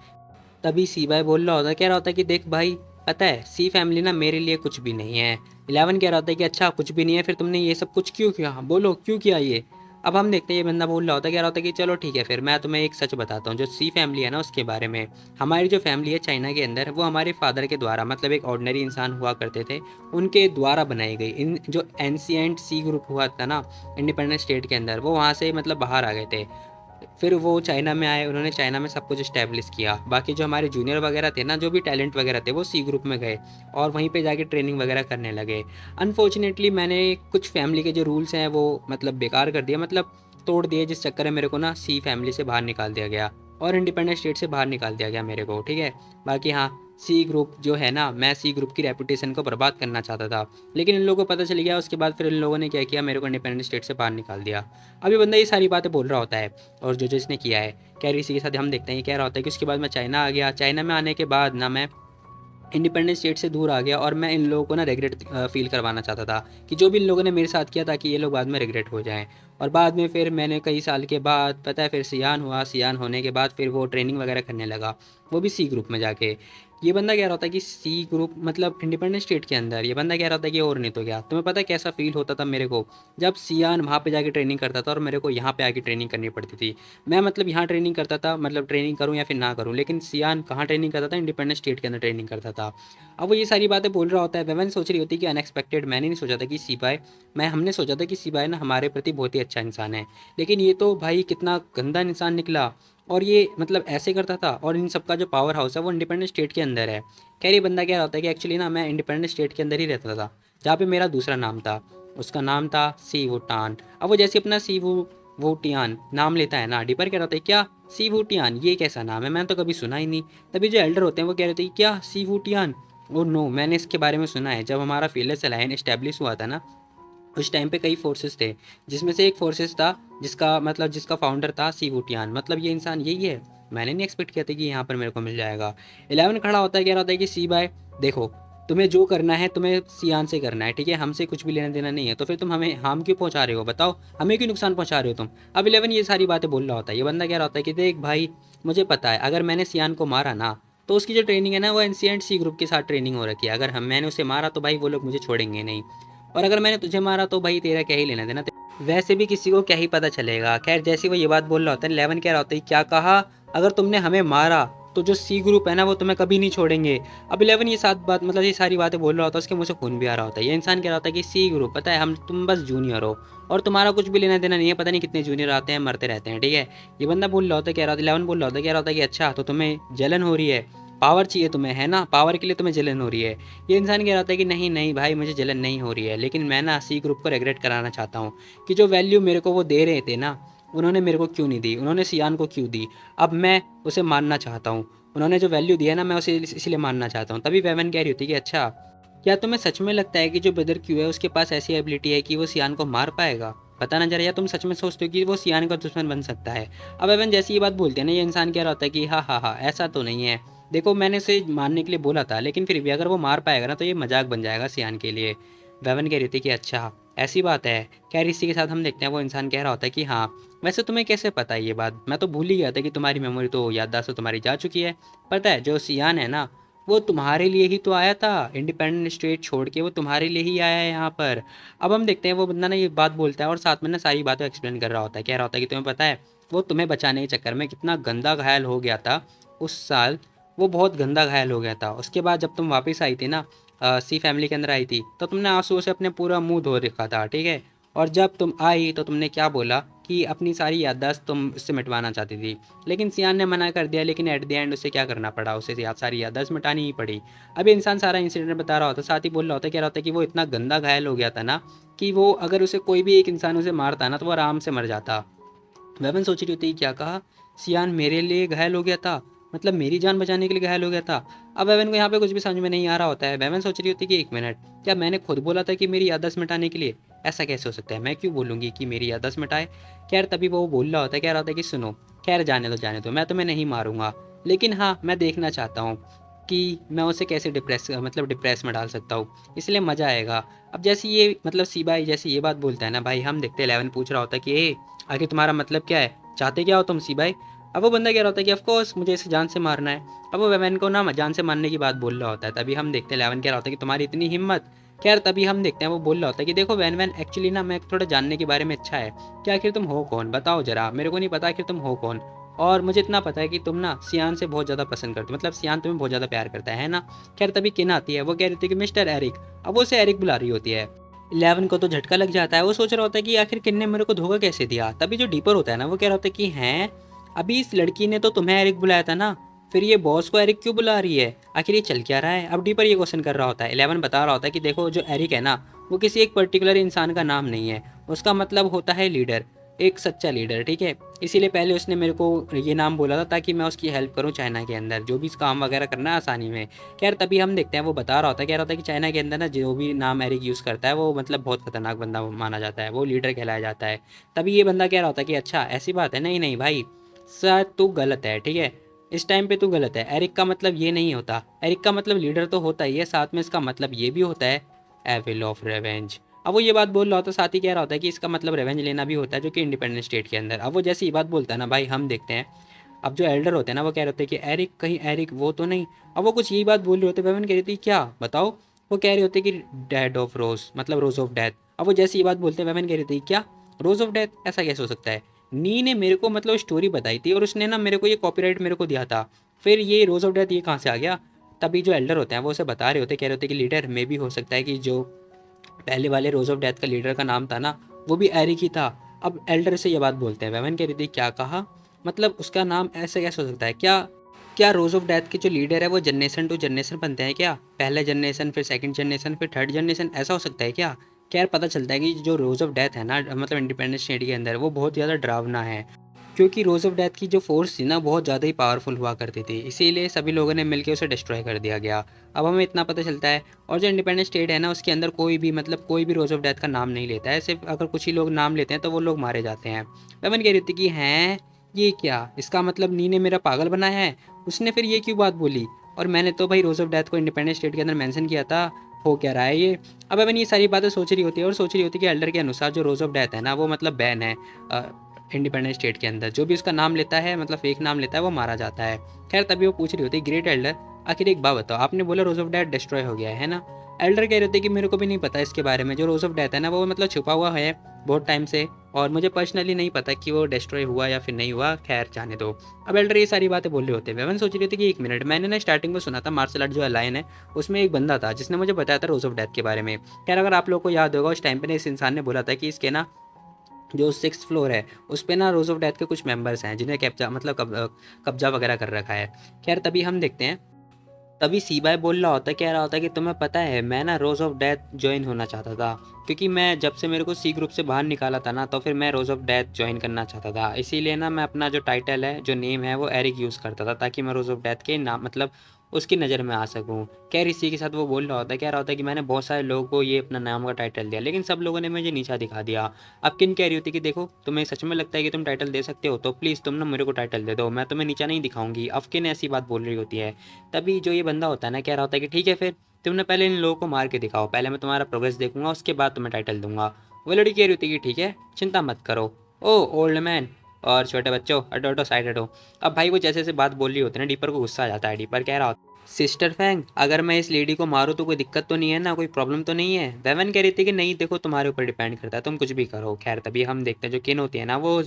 S2: तभी सी बाय बोल रहा होता है, कह रहा होता है कि देख भाई, पता है सी फैमिली ना मेरे लिए कुछ भी नहीं है। 11 कह रहा होता है कि अच्छा कुछ भी नहीं है, फिर तुमने ये सब कुछ क्यों किया, बोलो क्यों किया ये? अब हम देखते हैं ये बंदा बोल रहा होता है, कह रहा होता है कि चलो ठीक है फिर मैं तुम्हें एक सच बताता हूँ जो सी फैमिली है ना उसके बारे में। हमारी जो फैमिली है चाइना के अंदर, वो हमारे फादर के द्वारा, मतलब एक ऑर्डिनरी इंसान हुआ करते थे, उनके द्वारा बनाई गई। इन जो एंशिएंट सी ग्रुप हुआ था ना इंडिपेंडेंट स्टेट के अंदर, वो वहाँ से मतलब बाहर आ गए थे। फिर वो चाइना में आए, उन्होंने चाइना में सब कुछ इस्टेब्लिश किया। बाकी जो हमारे जूनियर वगैरह थे ना, जो भी टैलेंट वगैरह थे, वो सी ग्रुप में गए और वहीं पे जाके ट्रेनिंग वगैरह करने लगे। अनफॉर्चुनेटली मैंने कुछ फैमिली के जो रूल्स हैं वो मतलब बेकार कर दिया, मतलब तोड़ दिए, जिस चक्कर में मेरे को ना सी फैमिली से बाहर निकाल दिया गया और इंडिपेंडेंट स्टेट से बाहर निकाल दिया गया मेरे को, ठीक है। बाकी हाँ, सी ग्रुप जो है ना, मैं सी ग्रुप की रेपुटेशन को बर्बाद करना चाहता था, लेकिन इन लोगों को पता चल गया। उसके बाद फिर इन लोगों ने क्या किया, मेरे को इंडिपेंडेंट स्टेट से बाहर निकाल दिया। अभी बंदा ये सारी बातें बोल रहा होता है और जो जिसने किया है, कह रही इसी के साथ हम देखते हैं, ये कह रहा होता है कि उसके बाद मैं चाइना आ गया। चाइना में आने के बाद ना मैं इंडिपेंडेंट स्टेट से दूर आ गया और मैं इन लोगों को ना रिग्रेट फील करवाना चाहता था कि जो भी इन लोगों ने मेरे साथ किया, ताकि ये लोग बाद में रिग्रेट हो जाएं। और बाद में फिर मैंने कई साल के बाद, पता है, फिर सियान हुआ। सियान होने के बाद फिर वो ट्रेनिंग वगैरह करने लगा, वो भी सी ग्रुप में जाके। ये बंदा कह रहा था कि सी ग्रुप मतलब इंडिपेंडेंट स्टेट के अंदर, ये बंदा कह रहा था कि और नहीं तो क्या। तुम्हें पता है कैसा फील होता था मेरे को जब सियान वहाँ पे जाके ट्रेनिंग करता था और मेरे को यहाँ पे आके ट्रेनिंग करनी पड़ती थी। मैं मतलब यहाँ ट्रेनिंग करता था, मतलब ट्रेनिंग करूँ या फिर ना करूँ, लेकिन सियान कहाँ ट्रेनिंग करता था, इंडिपेंडेंट स्टेट के अंदर ट्रेनिंग करता था। अब वो ये सारी बातें बोल रहा होता है, वेवन सोच रही होती है कि अनएक्सपेक्टेड, मैंने नहीं सोचा था कि सिपाही, हमने सोचा था कि सिपाही ना हमारे प्रति बहुत ही अच्छा इंसान है, लेकिन ये तो भाई कितना गंदा इंसान निकला। और ये मतलब ऐसे करता था, और इन सबका जो पावर हाउस है वो इंडिपेंडेंट स्टेट के अंदर है। कह रही बंदा क्या होता है कि एक्चुअली ना मैं इंडिपेंडेंट स्टेट के अंदर ही रहता था, जहाँ पे मेरा दूसरा नाम था, उसका नाम था सी वुटान। अब वो जैसे अपना सी वुटियान नाम लेता है ना, डिपर कह रहा था क्या सी वुटियान, ये कैसा नाम है, मैंने तो कभी सुना ही नहीं। तभी जो एल्डर होते हैं वो कह रहे थे क्या सी वुटियान, ओ नो, मैंने इसके बारे में सुना है। जब हमारा फीलर्स अलायंस इस्टेब्लिश हुआ था ना, उस टाइम पे कई फोर्सेस थे, जिसमें से एक फोर्सेस था जिसका फाउंडर था सी वुटियान। मतलब ये इंसान यही है, मैंने नहीं एक्सपेक्ट किया था कि यहाँ पर मेरे को मिल जाएगा। 11 खड़ा होता है, कह रहा होता है कि सी बाय देखो, तुम्हें जो करना है तुम्हें सियान से करना है, ठीक है, हमसे कुछ भी लेना देना नहीं है, तो फिर तुम हमें हार्म क्यों पहुंचा रहे हो, बताओ हमें क्यों नुकसान पहुंचा रहे हो तुम। अब 11 ये सारी बातें बोल रहा होता है। ये बंदा कह रहा होता है कि देख भाई, मुझे पता है अगर मैंने सियान को मारा ना, तो उसकी जो ट्रेनिंग है ना वो एनसीएंट सी ग्रुप के साथ ट्रेनिंग हो रखी है। अगर मैंने उसे मारा तो भाई वो लोग मुझे छोड़ेंगे नहीं, और अगर मैंने तुझे मारा तो भाई तेरा क्या ही लेना देना, वैसे भी किसी को क्या ही पता चलेगा। खैर जैसे वो ये बात बोल रहा होता है, 11 कह रहा होता है क्या कहा, अगर तुमने हमें मारा तो जो सी ग्रुप है ना वो तुम्हें कभी नहीं छोड़ेंगे। अब 11 ये सात बात मतलब ये सारी बातें बोल रहा होता है, उसके मुंह से खून भी आ रहा होता है। ये इंसान कह रहा होता है कि सी ग्रुप, पता है, हम तुम बस जूनियर हो और तुम्हारा कुछ भी लेना देना नहीं है, पता नहीं कितने जूनियर आते हैं मरते रहते हैं, ठीक है। ये बंदा बोल रहा होता है, कह रहा होता है 11 बोल रहा होता है, कह रहा होता है कि अच्छा तो तुम्हें जलन हो रही है, पावर चाहिए तुम्हें, है ना, पावर के लिए तुम्हें जलन हो रही है। ये इंसान कह रहा था कि नहीं नहीं भाई, मुझे जलन नहीं हो रही है, लेकिन मैं ना सी ग्रुप को रिग्रेट कराना चाहता हूँ कि जो वैल्यू मेरे को वो दे रहे थे ना, उन्होंने मेरे को क्यों नहीं दी, उन्होंने सियान को क्यों दी। अब मैं उसे मानना चाहता हूँ, उन्होंने जो वैल्यू दिया ना मैं उसे इसलिए मानना चाहता हूँ। तभी वेवन कह रही होती कि अच्छा, क्या तुम्हें सच में लगता है कि जो ब्रदर क्यू है उसके पास ऐसी एबिलिटी है कि वो सियान को मार पाएगा, पता ना जरा, या तुम सच में सोचते हो कि वो सियान का दुश्मन बन सकता है। अब एवन जैसी ये बात बोलते हैं ना, ये इंसान कह रहा होता है कि हाँ हाँ हाँ, ऐसा तो नहीं है, देखो मैंने उसे मारने के लिए बोला था, लेकिन फिर भी अगर वो मार पाएगा ना तो ये मजाक बन जाएगा सियान के लिए। वेवन कह रही थी कि अच्छा ऐसी बात है। खैर इसी के साथ हम देखते हैं वो इंसान कह रहा होता है कि हाँ, वैसे तुम्हें कैसे पता है ये बात, मैं तो भूल ही गया था कि तुम्हारी मेमोरी तो, याददाश्त तो तुम्हारी जा चुकी है। पता है जो सियान है ना, वो तुम्हारे लिए ही तो आया था, इंडिपेंडेंट स्टेट छोड़ के वो तुम्हारे लिए ही आया है यहाँ पर। अब हम देखते हैं वो बंदा ना ये बात बोलता है और साथ में ना सारी बातें एक्सप्लेन कर रहा होता है। कह रहा होता है कि तुम्हें पता है वो तुम्हें बचाने के चक्कर में कितना गंदा घायल हो गया था उस साल, वो बहुत गंदा घायल हो गया था। उसके बाद जब तुम वापस आई थी ना, सी फैमिली के अंदर आई थी, तो तुमने आंसू से अपने पूरा मुंह धो रखा था, ठीक है। और जब तुम आई तो तुमने क्या बोला कि अपनी सारी याददाश्त तुम उससे मिटवाना चाहती थी, लेकिन सियान ने मना कर दिया, लेकिन एट द एंड उसे क्या करना पड़ा, उसे सारी याददाश्त मिटानी ही पड़ी। अभी इंसान सारा इंसिडेंट बता रहा होता, साथ ही बोल रहा होता, कह रहा होता कि वो इतना गंदा घायल हो गया था ना कि वो अगर उसे कोई भी एक इंसान उसे मारता ना तो वो आराम से मर जाता। वेवन सोच रही होती क्या कहा, सियान मेरे लिए घायल हो गया था, मतलब मेरी जान बचाने के लिए घायल हो गया था। अब वेवन को यहाँ पे कुछ भी समझ में नहीं आ रहा होता है। वेवन सोच रही होती कि एक मिनट, क्या मैंने खुद बोला था कि मेरी याददाश्त मिटाने के लिए, ऐसा कैसे हो सकता है, मैं क्यों बोलूँगी कि मेरी याददाश्त मिटाए। खैर तभी वो बोल रहा होता है, कह रहा होता है कि सुनो, खैर जाने दो, मैं तुम्हें नहीं मारूंगा, लेकिन हाँ मैं देखना चाहता हूँ कि मैं उसे कैसे डिप्रेस में डाल सकता हूँ, इसलिए मज़ा आएगा। अब जैसे ये मतलब सी बाई जैसे ये बात बोलता है ना भाई, हम देखते हैं 11 पूछ रहा होता है कि ए आगे तुम्हारा मतलब क्या है, चाहते क्या हो तुम सी बाई। अब वो बंदा कह रहा होता है कि ऑफकोर्स मुझे इसे जान से मारना है। अब वो वेवन को ना जान से मारने की बात बोल रहा होता है। तभी हम देखते हैं 11 कह रहा होता है कि तुम्हारी इतनी हिम्मत। खैर तभी हम देखते हैं वो बोल रहा होता है कि देखो वैन वैन, एक्चुअली ना मैं थोड़ा जानने के बारे में अच्छा है कि आखिर तुम हो कौन, बताओ जरा, मेरे को नहीं पता आखिर तुम हो कौन। और मुझे इतना पता है कि तुम ना सियान से बहुत ज़्यादा पसंद करते हो, मतलब सियान तुम्हें बहुत ज़्यादा प्यार करता है ना। खैर तभी किन आती है, वो कह रही थी कि मिस्टर एरिक, अब वो उसे एरिक बुला रही होती है। 11 को तो झटका लग जाता है। वो सोच रहा होता है कि आखिर किन्ने मेरे को धोखा कैसे दिया। तभी जो डीपर होता है ना वो कह रहा होता है कि हैं, अभी इस लड़की ने तो तुम्हें एरिक बुलाया था ना, फिर ये बॉस को एरिक क्यों बुला रही है, आखिर ये चल क्या रहा है। अब डीपर ये क्वेश्चन कर रहा होता है। 11 बता रहा होता है कि देखो जो एरिक है ना वो किसी एक पर्टिकुलर इंसान का नाम नहीं है, उसका मतलब होता है लीडर, एक सच्चा लीडर, ठीक है। इसीलिए पहले उसने मेरे को ये नाम बोला था ताकि मैं उसकी हेल्प करूँ चाइना के अंदर, जो भी काम वगैरह करना है आसानी में। खैर तभी हम देखते हैं वो बता रहा होता है, कह रहा होता है कि चाइना के अंदर ना जो भी नाम एरिक यूज़ करता है वो मतलब बहुत खतरनाक बंदा माना जाता है, वो लीडर कहलाया जाता है। तभी ये बंदा कह रहा होता है कि अच्छा ऐसी बात है, नहीं नहीं भाई, शायद तू गलत है, ठीक है, इस टाइम पे तू गलत है। एरिक का मतलब ये नहीं होता, एरिक का मतलब लीडर तो होता ही है, साथ में इसका मतलब ये भी होता है एविल ऑफ रेवेंज। अब वो ये बात बोल रहा होता है, साथ ही कह रहा होता है कि इसका मतलब रेवेंज लेना भी होता है, जो कि इंडिपेंडेंट स्टेट के अंदर। अब वो जैसे ये बात बोलता है ना भाई, हम देखते हैं अब जो एल्डर होते हैं ना वो कह रहे होते हैं कि एरिक, कहीं एरिक वो तो नहीं। अब वो कुछ यही बात बोल रहे होते, वेवन कह रही थी क्या बताओ। वो कह रहे होते कि डेड ऑफ रोज, मतलब रोज ऑफ डेथ। अब वो जैसे ये बात बोलते हैं वेवन कह रही थी क्या रोज ऑफ डेथ, ऐसा कैसे हो सकता है। नी ने मेरे को मतलब स्टोरी बताई थी और उसने ना मेरे को ये कॉपीराइट मेरे को दिया था, फिर ये रोज ऑफ डेथ ये कहाँ से आ गया। तभी जो एल्डर होते हैं वो उसे बता रहे होते, कह रहे होते कि लीडर में भी हो सकता है कि जो पहले वाले रोज ऑफ डेथ का लीडर का नाम था ना वो भी एरिक ही था। अब एल्डर से ये बात बोलते हैं, वेवन कह रही थी क्या कहा, मतलब उसका नाम ऐसे कैसे हो सकता है। क्या क्या रोज ऑफ डेथ के जो लीडर है वो जनरेशन टू जनरेशन बनते हैं क्या, पहले जनरेशन फिर सेकंड जनरेशन फिर थर्ड जनरेशन, ऐसा हो सकता है क्या। खैर पता चलता है कि जो रोज ऑफ डेथ है ना मतलब इंडिपेंडेंस स्टेट के अंदर वो बहुत ज़्यादा डरावना है, क्योंकि रोज ऑफ डेथ की जो फोर्स थी ना बहुत ज़्यादा ही पावरफुल हुआ करती थी, इसीलिए सभी लोगों ने मिलकर उसे डिस्ट्रॉय कर दिया गया। अब हमें इतना पता चलता है। और जो इंडिपेंडेंट स्टेट है ना उसके अंदर कोई भी मतलब कोई भी रोज ऑफ डेथ का नाम नहीं लेता है, सिर्फ अगर कुछ ही लोग नाम लेते हैं तो वो लोग मारे जाते हैं। वेवन कह रही थी कि हैं ये क्या, इसका मतलब नी ने मेरा पागल बनाया है, उसने फिर ये क्यों बात बोली, और मैंने तो भाई रोज ऑफ डेथ को इंडिपेंडेंट स्टेट के अंदर मेंशन किया था, हो क्या रहा है ये। अब एवन ये सारी बातें सोच रही होती है और सोच रही होती है कि एल्डर के अनुसार जो रोज ऑफ डेथ है ना वो मतलब बैन है इंडिपेंडेंट स्टेट के अंदर, जो भी उसका नाम लेता है मतलब फेक नाम लेता है वो मारा जाता है। खैर तभी वो पूछ रही होती है ग्रेट एल्डर, आखिर एक बात बताओ, आपने बोला रोज ऑफ डेथ डिस्ट्रॉय हो गया है ना। एल्डर कह रहे थे कि मेरे को भी नहीं पता इसके बारे में, जो रोज ऑफ डेथ है ना वो मतलब छुपा हुआ है बहुत टाइम से, और मुझे पर्सनली नहीं पता कि वो डिस्ट्रॉय हुआ या फिर नहीं हुआ, खैर जाने दो। अब एल्डर ये सारी बातें बोल रहे होते हैं। वेवन सोच रही थी कि एक मिनट, मैंने ना स्टार्टिंग में सुना था मार्शल आर्ट जो अलायन है उसमें एक बंदा था जिसने मुझे बताया था रोज ऑफ डेथ के बारे में। खैर अगर आप लोग को याद होगा उस टाइम पे ना इस इंसान ने बोला था कि इसके ना जो 6th फ्लोर है उस पे ना रोज ऑफ डेथ के कुछ मेंबर्स हैं जिन्हें कब्जा मतलब कब्जा वगैरह कर रखा है। खैर तभी हम देखते हैं, तभी सीबाई बोल रहा होता है, कह रहा होता है कि तुम्हें पता है मैं ना रोज ऑफ डेथ ज्वाइन होना चाहता था, क्योंकि मैं जब से मेरे को सी ग्रुप से बाहर निकाला था ना तो फिर मैं रोज ऑफ डेथ ज्वाइन करना चाहता था, इसीलिए ना मैं अपना जो टाइटल है जो नेम है वो एरिक यूज़ करता था ताकि मैं रोज ऑफ डेथ के नाम मतलब उसकी नज़र में आ सकूं। खैर इसी के साथ वो बोल रहा होता है, कह रहा होता है कि मैंने बहुत सारे लोगों को ये अपना नाम का टाइटल दिया लेकिन सब लोगों ने मुझे नीचा दिखा दिया। अब किन कह रही होती कि देखो तुम्हें सच में लगता है कि तुम टाइटल दे सकते हो तो प्लीज़ तुम ना मेरे को टाइटल दे दो, मैं तुम्हें नीचा नहीं दिखाऊंगी। अब किन ऐसी बात बोल रही होती है। तभी जो ये बंदा होता है ना कह रहा होता है कि ठीक है फिर तुमने पहले इन लोगों को मार के दिखाओ, पहले मैं तुम्हारा प्रोग्रेस देखूंगा उसके बाद तुम्हें टाइटल दूंगा। वो लड़की कह रही होती कि ठीक है चिंता मत करो। ओ ओल्ड मैन और छोटे बच्चों हटो हटो साइड हटो। अब भाई वो जैसे जैसे बात बोल रही होती है ना डीपर को गुस्सा आ जाता है। डीपर कह रहा होता सिस्टर फैंग अगर मैं इस लेडी को मारूँ तो कोई दिक्कत तो नहीं है ना, कोई प्रॉब्लम तो नहीं है। वेवन कह रही थी कि नहीं देखो तुम्हारे ऊपर डिपेंड करता है, तुम कुछ भी करो। खैर तभी हम देखते हैं जो किन होती है ना वो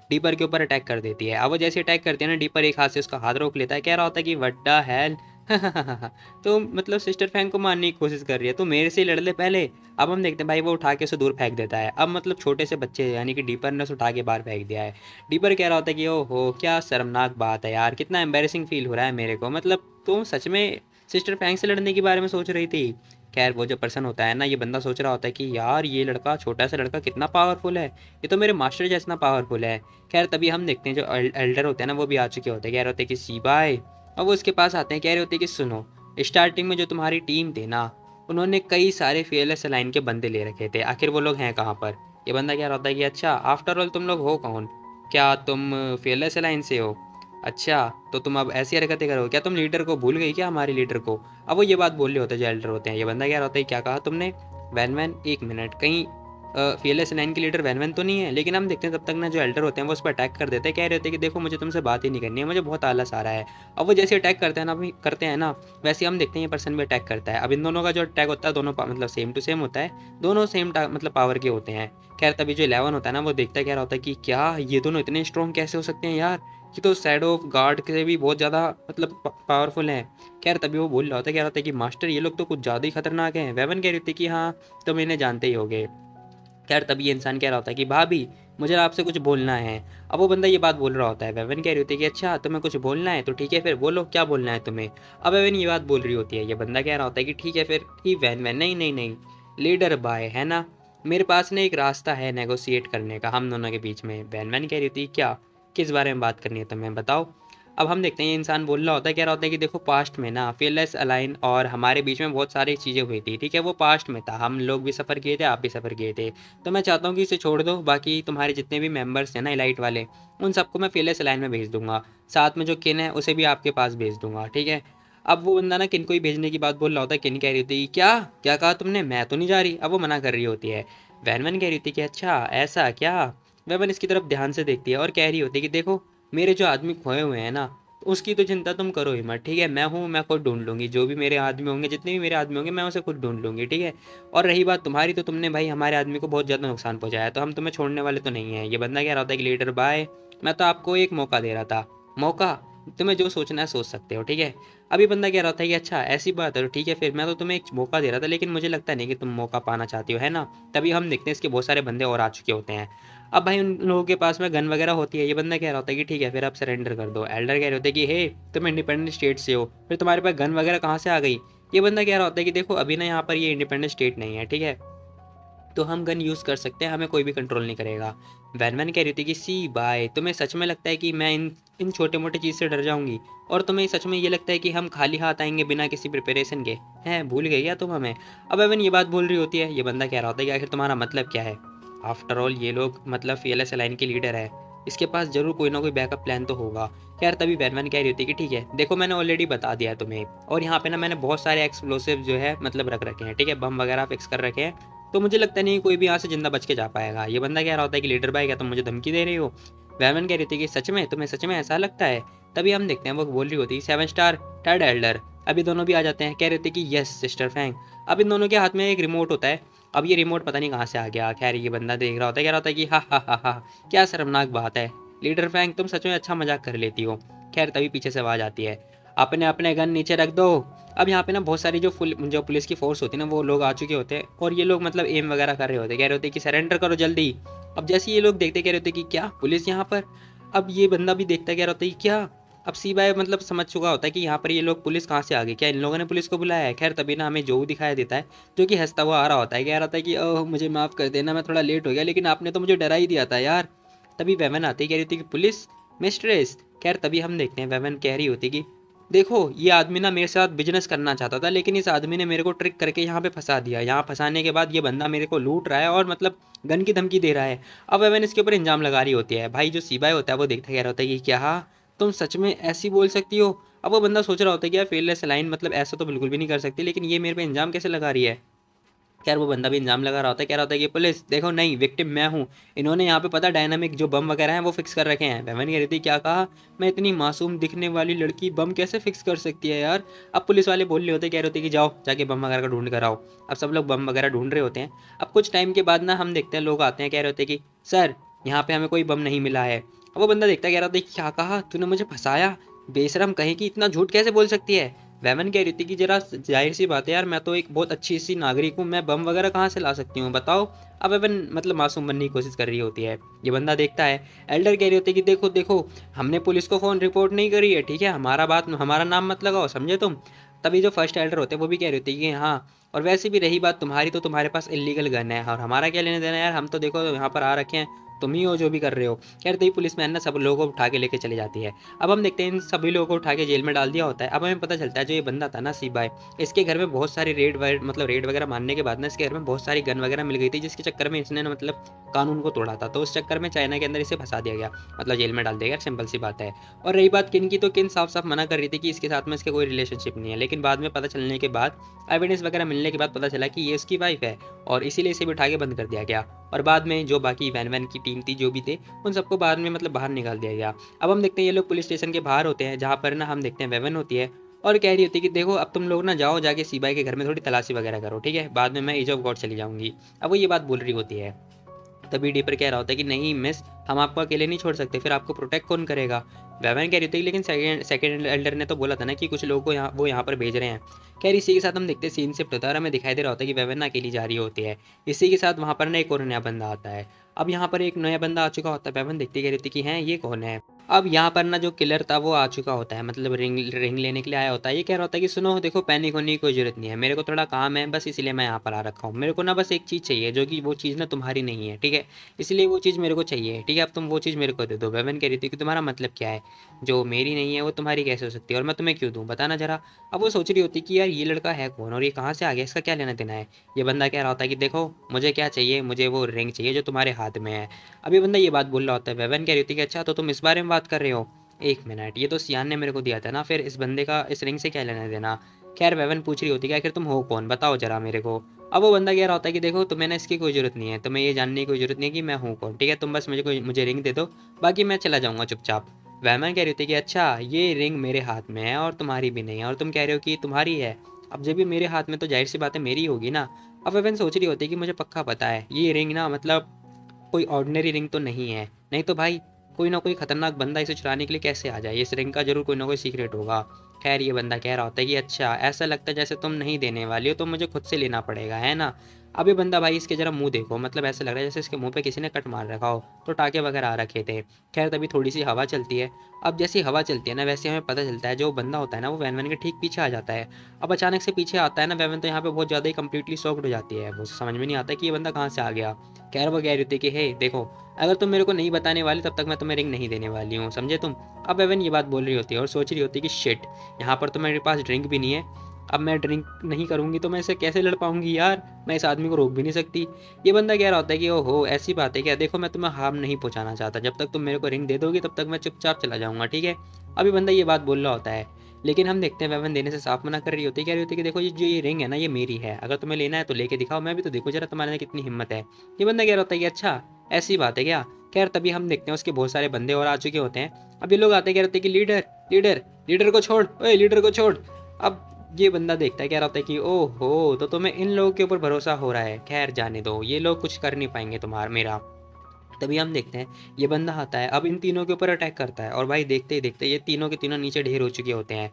S2: डीपर के ऊपर अटैक कर देती है। अब वो जैसे अटैक करती है ना डीपर एक हाथ से उसका हाथ रोक लेता है, कह रहा होता है कि व्हाट द हेल तो मतलब सिस्टर फैंग को मारने की कोशिश कर रही है तो मेरे से लड़ ले पहले। अब हम देखते हैं भाई वो उठा के उसे दूर फेंक देता है। अब मतलब छोटे से बच्चे यानी कि डीपर ने उसे उठा के बाहर फेंक दिया है। डीपर कह रहा होता है कि ओहो क्या शर्मनाक बात है यार, कितना एम्बेरसिंग फील हो रहा है मेरे को, मतलब तुम सच में सिस्टर फैंग से लड़ने के बारे में सोच रही थी। खैर वो जो पर्सन होता है ना ये बंदा सोच रहा होता है कि यार ये लड़का छोटा सा लड़का कितना पावरफुल है, ये तो मेरे मास्टर जैसा पावरफुल है। खैर तभी हम देखते हैं जो एल्डर होते हैं ना वो भी आ चुके होते हैं, कह रहे होते हैं कि सीबाई। अब वो उसके पास आते हैं, कह रहे होते हैं कि सुनो स्टार्टिंग में जो तुम्हारी टीम थी ना उन्होंने कई सारे फेयरलेस लाइन के बंदे ले रखे थे, आखिर वो लोग हैं कहाँ पर। ये बंदा कह रहा होता है कि अच्छा आफ्टर ऑल तुम लोग हो कौन, क्या तुम फेयरलेस लाइन से हो, अच्छा तो तुम अब ऐसी हरकतें करो, क्या तुम लीडर को भूल गई क्या हमारे लीडर को। अब वो ये बात बोल रहे होते हैं जो एल्डर होते हैं। ये बंदा कह रहा होता है क्या कहा तुमने, वैन वैन एक मिनट, कहीं फेयरलेस लाइन के लीडर वैन वैन तो नहीं है। लेकिन हम देखते हैं तब तक ना जो एल्डर होते हैं वो उस पर अटैक कर देते हैं, कह रहे होते हैं कि देखो मुझे तुमसे बात ही नहीं करनी है, मुझे बहुत आलस आ रहा है। अब वो जैसे अटैक करते हैं ना वैसे हम देखते हैं ये पर्सन भी अटैक करता है। अब इन दोनों का जो अटैक होता है दोनों मतलब सेम टू सेम होता है, दोनों सेम मतलब पावर के होते हैं। खैर तभी जो 11 होता है ना वो देखता है, कह रहा होता है कि क्या ये दोनों इतने स्ट्रॉन्ग कैसे हो सकते हैं यार, कि तो शैडो ऑफ गार्ड से भी बहुत ज़्यादा मतलब पावरफुल है। खैर तभी वो बोल रहा होता है, कह रहा होता है कि मास्टर ये लोग तो कुछ ज़्यादा ही खतरनाक हैं। वेवन कह रही थी कि हाँ तुम इन्हें जानते ही होगे। खैर तभी ये इंसान कह रहा होता है कि भाभी मुझे आपसे कुछ बोलना है। अब वो बंदा ये बात बोल रहा होता है, वेवन कह रही होती है कि अच्छा तुम्हें कुछ बोलना है तो ठीक है फिर बोलो क्या बोलना है तुम्हें। अब वेवन ये बात बोल रही होती है, ये बंदा कह रहा होता है कि ठीक है फिर कि वैन वैन नहीं नहीं नहीं लीडर बाय है ना, मेरे पास ना एक रास्ता है नेगोशिएट करने का हम दोनों के बीच में। वैन वैन कह रही होती है क्या, किस बारे में बात करनी है तुम्हें बताओ। अब हम देखते हैं ये इंसान बोल रहा होता है, कह रहा होता है कि देखो पास्ट में ना फियरलेस अलाइन और हमारे बीच में बहुत सारी चीज़ें हुई थी, ठीक है वो पास्ट में था, हम लोग भी सफ़र किए थे आप भी सफ़र किए थे। तो मैं चाहता हूँ कि इसे छोड़ दो, बाकी तुम्हारे जितने भी मेंबर्स हैं ना इलाइट वाले उन सबको मैं फियरलेस अलाइन में भेज दूंगा, साथ में जो किन है उसे भी आपके पास भेज दूंगा, ठीक है। अब वो बंदा ना किन को ही भेजने की बात बोल रहा होता है, किन कह रही होती है क्या क्या कहा तुमने, मैं तो नहीं जा रही। अब वो मना कर रही होती है। वैन वैन कह रही थी कि अच्छा ऐसा क्या। वैन इसकी तरफ ध्यान से देखती है और कह रही होती है कि देखो मेरे जो आदमी खोए हुए हैं ना उसकी तो चिंता तुम करो ही मत, ठीक है मैं हूँ, मैं खुद ढूंढ लूँगी, जो भी मेरे आदमी होंगे जितने भी मेरे आदमी होंगे मैं उसे खुद ढूंढ लूँगी, ठीक है। और रही बात तुम्हारी तो तुमने भाई हमारे आदमी को बहुत ज़्यादा नुकसान पहुँचाया, तो हम तुम्हें छोड़ने वाले तो नहीं हैं। ये बंदा कह रहा होता है कि लीडर बाय, मैं तो आपको एक मौका दे रहा था। मौका, तुम्हें जो सोचना है सोच सकते हो, ठीक है। अभी बंदा कह रहा था कि अच्छा ऐसी बात है तो ठीक है फिर मैं तो तुम्हें एक मौका दे रहा था, लेकिन मुझे लगता नहीं कि तुम मौका पाना चाहती हो, है ना। तभी हम देखते हैं इसके बहुत सारे बंदे और आ चुके होते हैं। अब भाई उन लोगों के पास में गन वगैरह होती है। ये बंदा कह रहा होता है कि ठीक है फिर आप सरेंडर कर दो। एल्डर कह रहे होते हैं कि हे तुम इंडिपेंडेंट स्टेट से हो, फिर तुम्हारे पास गन वगैरह कहाँ से आ गई। ये बंदा कह रहा होता है कि देखो अभी ना यहाँ पर ये इंडिपेंडेंट स्टेट नहीं है, ठीक है, तो हम गन यूज़ कर सकते हैं, हमें कोई भी कंट्रोल नहीं करेगा। वैन वैन कह रही थी कि सी बाय, तुम्हें सच में लगता है कि मैं इन इन छोटे मोटे चीज़ से डर जाऊंगी, और तुम्हें सच में ये लगता है कि हम खाली हाथ आएंगे बिना किसी प्रिपरेशन के, हैं भूल गए क्या तुम हमें। अब एवन ये बात बोल रही होती है। ये बंदा कह रहा होता है कि आखिर तुम्हारा मतलब क्या है। आफ्टर ऑल ये लोग मतलब फीएलएस लाइन के लीडर है, इसके पास जरूर कोई ना कोई बैकअप प्लान तो होगा। खैर तभी वैन वैन कह रही होती है कि ठीक है देखो मैंने ऑलरेडी बता दिया है तुम्हें, और यहाँ पे ना मैंने बहुत सारे एक्सप्लोसिव जो है मतलब रख रखे हैं, ठीक है बम वगैरह फिक्स कर रखे हैं, तो मुझे लगता नहीं कोई भी यहाँ से जिंदा बच के जा पाएगा। ये बंदा कह रहा होता है कि लीडर भाई क्या तुम मुझे धमकी दे रही हो। वैमन कह रही थी कि सच में तुम्हें सच में ऐसा लगता है। तभी हम देखते हैं वो बोल रही होती 7 स्टार थर्ड एल्डर। अभी दोनों भी आ जाते हैं, कह रहे थे कि यस सिस्टर फैंग। अब इन दोनों के हाथ में एक रिमोट होता है। अब ये रिमोट पता नहीं कहाँ से आ गया। खैर ये बंदा देख रहा होता है, कह रहा होता है कि हा क्या शर्मनाक बात है, लीडर फैंग तुम सच में अच्छा मजाक कर लेती हो। खैर तभी पीछे से आवाज़ आती है, अपने अपने गन नीचे रख दो। अब यहाँ पे ना बहुत सारी जो पुलिस की फोर्स होती है ना वो लोग आ चुके होते हैं, और ये लोग मतलब एम वगैरह कर रहे होते हैं, कह रहे होते हैं कि सरेंडर करो जल्दी। अब जैसे ये लोग देखते कह रहे होते हैं कि क्या पुलिस यहाँ पर। अब ये बंदा भी देखता कह रहा होता है कि क्या। अब सी बाय मतलब समझ चुका होता है कि यहाँ पर ये लोग पुलिस कहाँ से आ गई, क्या इन लोगों ने पुलिस को बुलाया है। खैर तभी ना हमें जो दिखाया देता है, जो कि हंसता हुआ आ रहा होता है, कह रहा था कि ओह मुझे माफ़ कर देना मैं थोड़ा लेट हो गया, लेकिन आपने तो मुझे डरा ही दिया था यार। तभी वेवन आती कह रही थी कि पुलिस मिस्ट्रेस। खैर तभी हम देखते हैं वेवन कह रही होती कि देखो ये आदमी ना मेरे साथ बिजनेस करना चाहता था, लेकिन इस आदमी ने मेरे को ट्रिक करके यहाँ पे फंसा दिया। यहाँ फंसाने के बाद ये बंदा मेरे को लूट रहा है और मतलब गन की धमकी दे रहा है। अब एवन इसके ऊपर इंजाम लगा रही होती है। भाई जो सीबाई होता है वो देखता कह रहा होता है कि क्या तुम सच में ऐसी बोल सकती हो। अब वो बंदा सोच रहा होता है कि यार फेललेस लाइन मतलब ऐसा तो बिल्कुल भी नहीं कर सकती, लेकिन ये मेरे पे इंजाम कैसे लगा रही है। खैर वो बंदा भी इंजाम लगा रहा होता है, कह रहा होता है कि पुलिस देखो नहीं विक्टिम मैं हूँ, इन्होंने यहाँ पे पता डायनामिक जो बम वगैरह हैं वो फिक्स कर रखे हैं। वेवन कह रही थी क्या कहा, मैं इतनी मासूम दिखने वाली लड़की बम कैसे फिक्स कर सकती है यार। अब पुलिस वाले बोल रहे होते कह रहे होते कि जाओ जाके बम वगैरह का ढूंढ कर आओ। अब सब लोग बम वगैरह ढूंढ रहे होते हैं। अब कुछ टाइम के बाद ना हम देखते हैं लोग आते हैं, कह रहे होते कि सर यहाँ पे हमें कोई बम नहीं मिला है। अब वो बंदा देखता कह रहा होता है क्या कहा तूने मुझे फंसाया, बेशरम कहीं कि इतना झूठ कैसे बोल सकती है। वेमन कह रही थी कि जरा जाहिर सी बात है यार मैं तो एक बहुत अच्छी सी नागरिक हूँ, मैं बम वगैरह कहाँ से ला सकती हूँ बताओ। अब वेवन मतलब मासूम बनने की कोशिश कर रही होती है। ये बंदा देखता है। एल्डर कह रही होती है कि देखो देखो हमने पुलिस को फ़ोन रिपोर्ट नहीं करी है, ठीक है हमारा नाम मत लगाओ समझे तुम। तभी जो फर्स्ट एल्डर होते हैं वो भी कह रही होती है कि हाँ, और वैसे भी रही बात तुम्हारी तो तुम्हारे पास इलीगल गन है और हमारा क्या लेने देना यार, हम तो देखो यहाँ पर आ रखे हैं, तुम ही हो जो भी कर रहे हो। खैर तभी पुलिस मैन ना सब लोगों को उठा के लेके चले जाती है। अब हम देखते हैं इन सभी लोगों को उठा के जेल में डाल दिया होता है। अब हमें पता चलता है जो ये बंदा था ना सीबाई, इसके घर में बहुत सारी रेड वगैरह मारने के बाद ना इसके घर में बहुत सारी गन वगैरह मिल गई थी, जिसके चक्कर में इसने ना मतलब कानून को तोड़ा था, तो उस चक्कर में चाइना के अंदर इसे फंसा दिया गया, मतलब जेल में डाल दिया गया, सिंपल सी बात है। और रही बात किन की, तो किन साफ साफ मना कर रही थी कि इसके साथ में इसके कोई रिलेशनशिप नहीं है, लेकिन बाद में पता चलने के बाद एविडेंस वगैरह मिलने के बाद पता चला कि ये इसकी वाइफ है, और इसीलिए इसे भी उठा के बंद कर दिया गया। और बाद में जो बाकी वैन वैन की टीम थी जो भी थे उन सबको बाद में मतलब बाहर निकाल दिया गया। अब हम देखते हैं ये लोग पुलिस स्टेशन के बाहर होते हैं, जहाँ पर ना हम देखते हैं वेवन होती है और कह रही होती है कि देखो अब तुम लोग ना जाओ जाके सीबाई के घर में थोड़ी तलाशी वगैरह करो, ठीक है बाद में मैं एज ऑफ गॉड चली जाऊंगी। अब वो ये बात बोल रही होती है। तभी डीपर कह रहा होता है कि नहीं मिस, हम आपको अकेले नहीं छोड़ सकते, फिर आपको प्रोटेक्ट कौन करेगा। वेवन कह रही थी लेकिन सेकंड एल्डर ने तो बोला था ना कि कुछ लोगों को यहाँ पर भेज रहे हैं। खैर इसी के साथ हम देखते हैं सीन शिफ्ट होता है और हमें दिखाई दे रहा होता है कि वेवन ना अकेली जा रही होती है। इसी के साथ वहाँ पर ना एक और नया बंदा आता है। अब यहाँ पर एक नया बंदा आ चुका होता है। वेवन देखती कह रही थी कि हैं ये कौन है। अब यहाँ पर ना जो किलर था वो आ चुका होता है, मतलब रिंग रिंग लेने के लिए आया होता है। ये कह रहा होता है कि सुनो देखो, पैनिक होने की कोई जरूरत नहीं है, मेरे को थोड़ा काम है बस, इसलिए मैं यहाँ पर आ रखा हूँ। मेरे को ना बस एक चीज़ चाहिए जो कि वो चीज़ ना तुम्हारी नहीं है, ठीक है, इसलिए वो चीज़ मेरे को चाहिए, ठीक है, अब तुम वो चीज़ मेरे को दे दो। वेवन कह रही थी कि तुम्हारा मतलब क्या है, जो मेरी नहीं है वो तुम्हारी कैसे हो सकती है और मैं तुम्हें क्यों दूँ, बताना जरा। अब वो सोच रही होती कि यार ये लड़का है कौन और ये कहाँ से आ गया, इसका क्या लेना देना है। ये बंदा कह रहा होता है कि देखो मुझे क्या चाहिए, मुझे वो रिंग चाहिए जो तुम्हारे हाथ में है। अब ये बंदा ये बात बोल रहा होता है। वेवन कह रही थी कि अच्छा तो तुम इस बारे में बात कर रहे हो, एक मिनट, ये तो सियान ने मेरे को दिया था ना, फिर इस बंदे का इस रिंग से क्या लेना देना। खैर वेवन पूछ रही होती कि आखिर तुम हो कौन, बताओ जरा मेरे को। अब वो बंदा कह रहा होता है कि देखो तुम्हें ना इसकी कोई ज़रूरत नहीं है, तुम्हें ये जानने की कोई ज़रूरत नहीं है कि मैं हूँ कौन, ठीक है, तुम बस मुझे रिंग दे दो, बाकी मैं चला जाऊँगा चुपचाप। वेमन कह रही थी कि अच्छा ये रिंग मेरे हाथ में है और तुम्हारी भी नहीं है, और तुम कह रहे हो कि तुम्हारी है, अब जब भी मेरे हाथ में तो जाहिर सी बात है मेरी होगी ना। अब वेवन सोच रही होती है कि मुझे पक्का पता है ये रिंग ना मतलब कोई ऑर्डिनरी रिंग तो नहीं है, नहीं तो भाई कोई ना कोई खतरनाक बंदा इसे चुराने के लिए कैसे आ जाए, इस रिंग का जरूर कोई ना कोई सीक्रेट होगा। खैर ये बंदा कह रहा होता है कि अच्छा ऐसा लगता है जैसे तुम नहीं देने वाली हो तो मुझे खुद से लेना पड़ेगा, है ना। अब ये बंदा भाई इसके जरा मुंह देखो, मतलब ऐसा लग रहा है जैसे इसके मुंह पे किसी ने कट मार रखा हो, तो टाके वगैरह आ रखे थे। खैर तभी थोड़ी सी हवा चलती है। अब जैसी हवा चलती है ना वैसे हमें पता चलता है जो बंदा होता है ना वो वैन वैन के ठीक पीछे आ जाता है। अब अचानक से पीछे आता है ना वैन, तो यहाँ पे बहुत ज़्यादा ही कंप्लीटली शॉक्ड हो जाती है, वो समझ में नहीं आता कि ये बंदा कहाँ से आ गया। खैर वो कह रही थी कि हे देखो, अगर तुम मेरे को नहीं बताने वाले तब तक मैं तुम्हें रिंग नहीं देने वाली हूँ, समझे तुम। अब एवन ये बात बोल रही होती है और सोच रही होती है कि शिट, यहाँ पर तो मेरे पास ड्रिंक भी नहीं है, अब मैं ड्रिंक नहीं करूँगी तो मैं इसे कैसे लड़ पाऊँगी यार, मैं इस आदमी को रोक भी नहीं सकती। ये बंदा कह रहा होता है कि ओहो ऐसी बात है क्या, देखो मैं तुम्हें हार्म नहीं पहुँचाना चाहता, जब तक तुम मेरे को रिंग दे दोगी तब तक मैं चुपचाप चला जाऊँगा, ठीक है। अभी बंदा ये बात बोल रहा होता है, लेकिन हम देखते हैं वेवन देने से साफ मना कर रही होती है, कह रही होती है कि देखो ये जो ये रिंग है ना ये मेरी है, अगर तुम्हें लेना है तो लेके दिखाओ, मैं भी तो देखो जरा तुम्हारे में कितनी हिम्मत है। ये बंदा कह रहा होता है कि अच्छा ऐसी बात है क्या। खैर तभी हम देखते हैं उसके बहुत सारे बंदे और आ चुके होते हैं। अब ये लोग आते कह रहे होते हैं कि लीडर लीडर लीडर को छोड़, ओए लीडर को छोड़। अब ये बंदा देखता है, कह रहा होता है कि ओहो तो तुम्हें इन लोगों के ऊपर भरोसा हो रहा है, खैर जाने दो, ये लोग कुछ कर नहीं पाएंगे तुम्हारा मेरा। तभी हम देखते हैं ये बंदा आता है, अब इन तीनों के ऊपर अटैक करता है और भाई देखते ही देखते ये तीनों के तीनों नीचे ढेर हो चुके होते हैं।